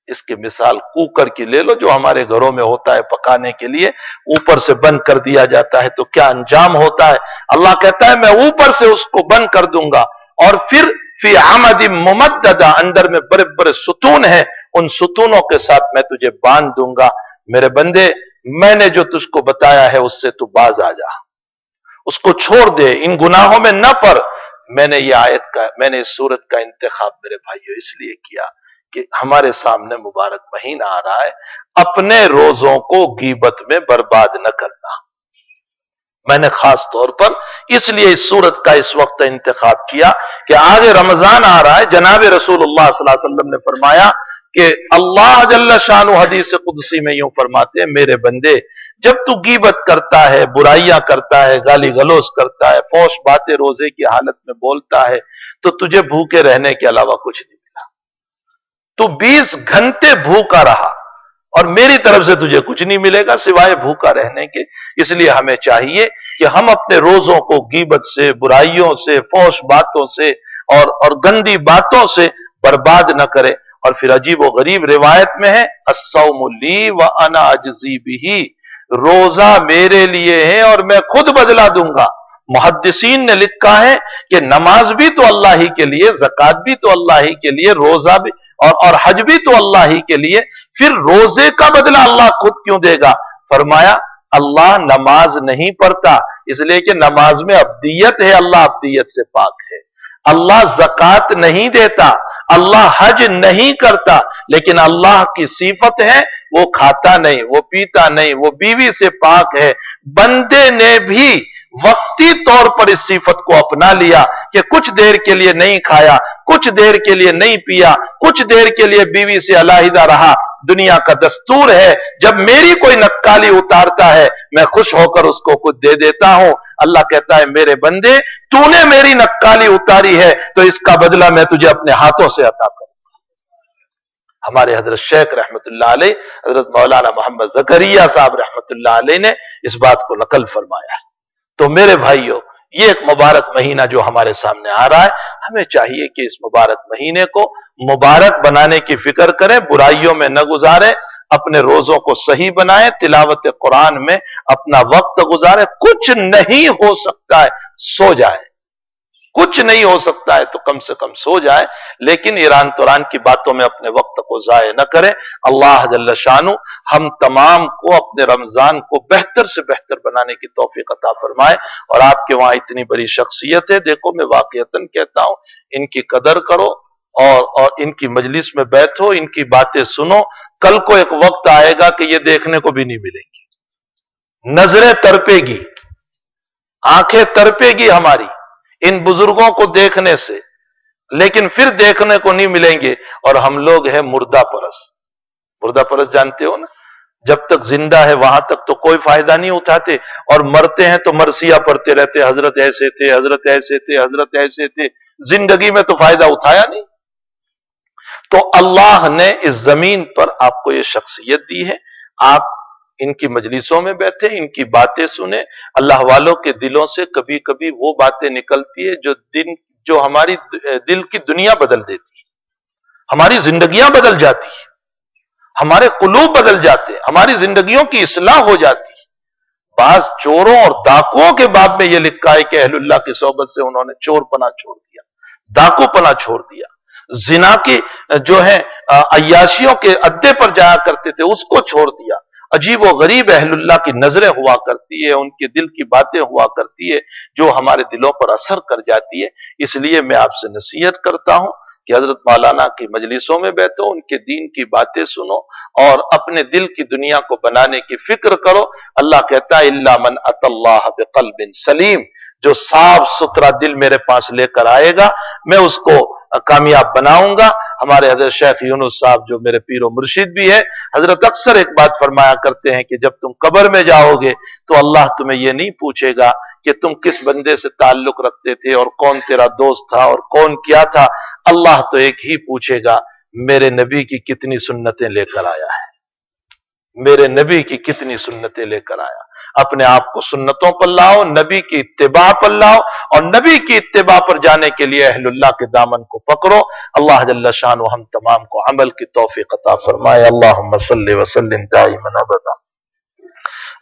S1: اس کی مثال کوکر کی لے لو جو ہمارے گھروں میں ہوتا ہے پکانے کے لیے، اوپر سے بند کر دیا جاتا ہے تو کیا انجام ہوتا ہے۔ اللہ کہتا ہے میں اوپر سے اس کو بند کر دوں گا، اور پھر فی عمد ممددہ، اندر میں بڑے بڑے ستون ہیں، ان ستونوں کے ساتھ میں تجھے باندھ دوں گا۔ میرے بندے میں نے جو تجھ کو بتایا ہے اس سے تو باز آ جا، اس کو چھوڑ دے، ان گناہوں میں نہ پڑ۔ میں نے یہ آیت کا، میں نے اس سورت کا انتخاب میرے بھائیوں اس لیے کیا کہ ہمارے سامنے مبارک مہینہ آ رہا ہے، اپنے روزوں کو غیبت میں برباد نہ کرنا۔ میں نے خاص طور پر اس لیے اس صورت کا اس وقت انتخاب کیا کہ آگے رمضان آ رہا ہے. جناب رسول اللہ صلی اللہ علیہ وسلم نے فرمایا کہ اللہ جل شانہ حدیث قدسی میں یوں فرماتے ہیں، میرے بندے جب تو غیبت کرتا ہے، برائیاں کرتا ہے، گالی گلوز کرتا ہے، فحش باتیں روزے کی حالت میں بولتا ہے، تو تجھے بھوکے رہنے کے علاوہ کچھ نہیں ملا. تو 20 گھنٹے بھوکا رہا اور میری طرف سے تجھے کچھ نہیں ملے گا سوائے بھوکا رہنے کے. اس لیے ہمیں چاہیے کہ ہم اپنے روزوں کو غیبت سے، برائیوں سے، فحش باتوں سے اور گندی باتوں سے برباد نہ کرے. اور پھر عجیب و غریب روایت میں ہے الصوم لی وانا اجزی بہ، روزہ میرے لیے ہے اور میں خود بدلہ دوں گا. محدثین نے لکھا ہے کہ نماز بھی تو اللہ ہی کے لیے، زکوٰۃ بھی تو اللہ ہی کے لیے، روزہ بھی اور حج بھی تو اللہ ہی کے لیے، پھر روزے کا بدلہ اللہ خود کیوں دے گا؟ فرمایا اللہ نماز نہیں پڑھتا اس لیے کہ نماز میں ابدیت ہے، اللہ ابدیت سے پاک ہے. اللہ زکوٰۃ نہیں دیتا، اللہ حج نہیں کرتا، لیکن اللہ کی صفت ہے وہ کھاتا نہیں، وہ پیتا نہیں، وہ بیوی سے پاک ہے. بندے نے بھی وقتی طور پر اس صفت کو اپنا لیا کہ کچھ دیر کے لیے نہیں کھایا، کچھ دیر کے لیے نہیں پیا، کچھ دیر کے لیے بیوی سے علیحدہ رہا. دنیا کا دستور ہے جب میری کوئی نکالی اتارتا ہے میں خوش ہو کر اس کو کچھ دے دیتا ہوں. اللہ کہتا ہے میرے بندے تو نے میری نکالی اتاری ہے تو اس کا بدلہ میں تجھے اپنے ہاتھوں سے عطا کروں. ہمارے حضرت شیخ رحمت اللہ علیہ، حضرت مولانا محمد زکریا صاحب رحمت اللہ علیہ نے اس بات کو نقل فرمایا ہے. تو میرے بھائیوں، یہ ایک مبارک مہینہ جو ہمارے سامنے آ رہا ہے، ہمیں چاہیے کہ اس مبارک مہینے کو مبارک بنانے کی فکر کریں، برائیوں میں نہ گزاریں، اپنے روزوں کو صحیح بنائیں، تلاوت قرآن میں اپنا وقت گزاریں. کچھ نہیں ہو سکتا ہے سو جائے، کچھ نہیں ہو سکتا ہے تو کم سے کم سو جائے، لیکن ایران توران کی باتوں میں اپنے وقت کو ضائع نہ کریں. اللہ جل شانہ ہم تمام کو اپنے رمضان کو بہتر سے بہتر بنانے کی توفیق عطا فرمائے. اور آپ کے وہاں اتنی بڑی شخصیت ہے، دیکھو میں واقعتاً کہتا ہوں ان کی قدر کرو اور ان کی مجلس میں بیٹھو، ان کی باتیں سنو. کل کو ایک وقت آئے گا کہ یہ دیکھنے کو بھی نہیں ملیں گی، نظریں ترپے گی، آنکھیں ترپے گی ہماری ان بزرگوں کو دیکھنے سے، لیکن پھر دیکھنے کو نہیں ملیں گے. اور ہم لوگ ہیں مردہ پرست. مردہ پرست جانتے ہو نا، جب تک زندہ ہے وہاں تک تو کوئی فائدہ نہیں اٹھاتے، اور مرتے ہیں تو مرثیہ پڑھتے رہتے، حضرت ایسے تھے، حضرت ایسے تھے، حضرت ایسے تھے. زندگی میں تو فائدہ اٹھایا نہیں. تو اللہ نے اس زمین پر آپ کو یہ شخصیت دی ہے، آپ ان کی مجلسوں میں بیٹھے، ان کی باتیں سنیں. اللہ والوں کے دلوں سے کبھی کبھی وہ باتیں نکلتی ہے جو ہماری دل کی دنیا بدل دیتی ہے، ہماری زندگیاں بدل جاتی ہیں، ہمارے قلوب بدل جاتے ہیں، ہماری زندگیوں کی اصلاح ہو جاتی ہے. بعض چوروں اور ڈاکوؤں کے باب میں یہ لکھا ہے کہ اہل اللہ کی صحبت سے انہوں نے چور پنا چھوڑ دیا، ڈاکو پنا چھوڑ دیا، زنا کی جو ہے عیاشیوں کے اڈے پر جایا کرتے تھے اس کو چھوڑ دیا. عجیب و غریب اہل اللہ کی نظریں ہوا کرتی ہے، ان کے دل کی باتیں ہوا کرتی ہے جو ہمارے دلوں پر اثر کر جاتی ہے. اس لیے میں آپ سے نصیحت کرتا ہوں کہ حضرت مولانا کی مجلسوں میں بیٹھو، ان کے دین کی باتیں سنو اور اپنے دل کی دنیا کو بنانے کی فکر کرو. اللہ کہتا ہے الا من اتى اللہ بقلب سلیم، جو صاف ستھرا دل میرے پاس لے کر آئے گا میں اس کو کامیاب بناؤں گا. ہمارے حضرت شیخ یونس صاحب جو میرے پیر و مرشد بھی ہے، حضرت اکثر ایک بات فرمایا کرتے ہیں کہ جب تم قبر میں جاؤ گے تو اللہ تمہیں یہ نہیں پوچھے گا کہ تم کس بندے سے تعلق رکھتے تھے اور کون تیرا دوست تھا اور کون کیا تھا. اللہ تو ایک ہی پوچھے گا میرے نبی کی کتنی سنتیں لے کر آیا ہے، میرے نبی کی کتنی سنتیں لے کر آیا. اپنے آپ کو سنتوں پر لاؤ، نبی کی اتباع پر لاؤ، اور نبی کی اتباع پر جانے کے لیے اہل اللہ کے دامن کو پکڑو. اللہ جل شانہ ہم تمام کو عمل کی توفیق عطا فرمائے. اللہم صلی وسلم دائما ابدا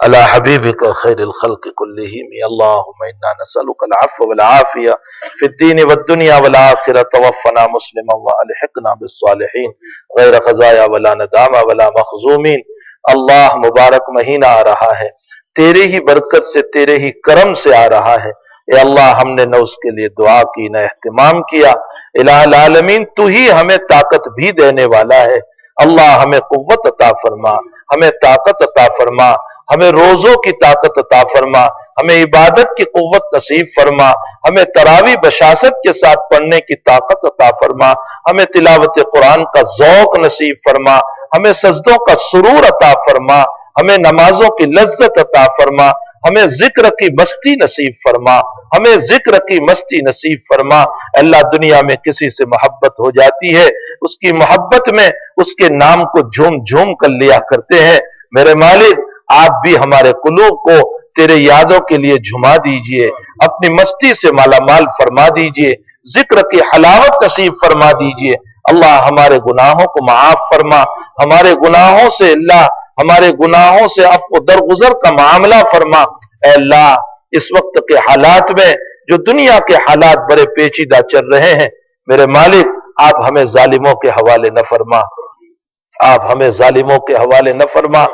S1: علی حبیبک خیر الخلق کلہم. اللہم انا نسألک العفو والعافیہ فی الدین والدنیا والآخرہ. توفنا مسلما والحقنا بالصالحین غیر خزایا ولا ندامہ ولا مخزومین. اللہ مبارک مہینہ آ رہا ہے، تیرے ہی برکت سے، تیرے ہی کرم سے آ رہا ہے. اے اللہ ہم نے نہ اس کے لیے دعا کی نہ اہتمام کیا. الہ العالمین تو ہی ہمیں طاقت بھی دینے والا ہے. اللہ ہمیں قوت عطا فرما، ہمیں طاقت عطا فرما، ہمیں روزوں کی طاقت عطا فرما. ہمیں عبادت کی قوت نصیب فرما، ہمیں تراویح بشاشت کے ساتھ پڑھنے کی طاقت عطا فرما، ہمیں تلاوت قرآن کا ذوق نصیب فرما، ہمیں سجدوں کا سرور عطا فرما، ہمیں نمازوں کی لذت عطا فرما، ہمیں ذکر کی مستی نصیب فرما، ہمیں ذکر کی مستی نصیب فرما۔ اللہ دنیا میں کسی سے محبت ہو جاتی ہے، اس کی محبت میں اس کے نام کو جھوم جھوم کر لیا کرتے ہیں۔ میرے مالک آپ بھی ہمارے قلوب کو تیرے یادوں کے لیے جھما دیجئے، اپنی مستی سے مالا مال فرما دیجئے، ذکر کی حلاوت نصیب فرما دیجئے۔ اللہ ہمارے گناہوں کو معاف فرما، ہمارے گناہوں سے اللہ ہمارے گناہوں سے عفو درگزر کا معاملہ فرما۔ اے اللہ اس وقت کے حالات میں جو دنیا کے حالات بڑے پیچیدہ چل رہے ہیں، میرے مالک آپ ہمیں ظالموں کے حوالے نہ فرما، آپ ہمیں ظالموں کے حوالے نہ فرما۔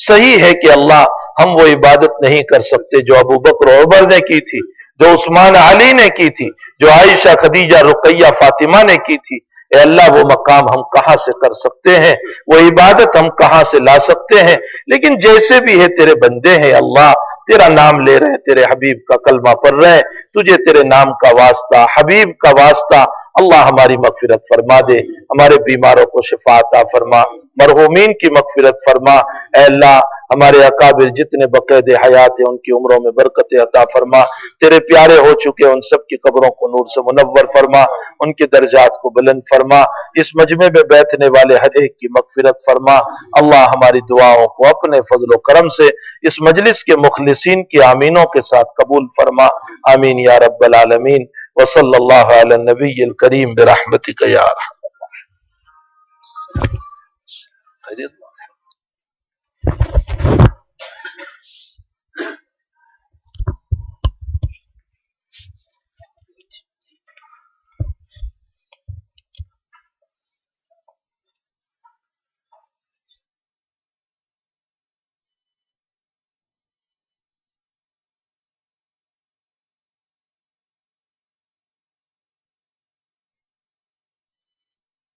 S1: صحیح ہے کہ اللہ ہم وہ عبادت نہیں کر سکتے جو ابو بکر و عمر نے کی تھی، جو عثمان علی نے کی تھی، جو عائشہ خدیجہ رقیہ فاطمہ نے کی تھی۔ اے اللہ وہ مقام ہم کہاں سے کر سکتے ہیں، وہ عبادت ہم کہاں سے لا سکتے ہیں، لیکن جیسے بھی ہے تیرے بندے ہیں اللہ، تیرا نام لے رہے ہیں، تیرے حبیب کا کلمہ پڑھ رہے ہیں، تجھے تیرے نام کا واسطہ، حبیب کا واسطہ اللہ ہماری مغفرت فرما دے، ہمارے بیماروں کو شفا عطا فرما، مرحومین کی مغفرت فرما۔ اے اللہ ہمارے اکابر جتنے بقید حیات ہیں ان کی عمروں میں برکت عطا فرما، تیرے پیارے ہو چکے ان سب کی قبروں کو نور سے منور فرما، ان کے درجات کو بلند فرما، اس مجمع میں بیٹھنے والے ہر ایک کی مغفرت فرما۔ اللہ ہماری دعاؤں کو اپنے فضل و کرم سے اس مجلس کے مخلصین کی آمینوں کے ساتھ قبول فرما، آمین یا رب العالمین۔ وصلی اللہ علی النبی الکریم برحمتک یا ارحم۔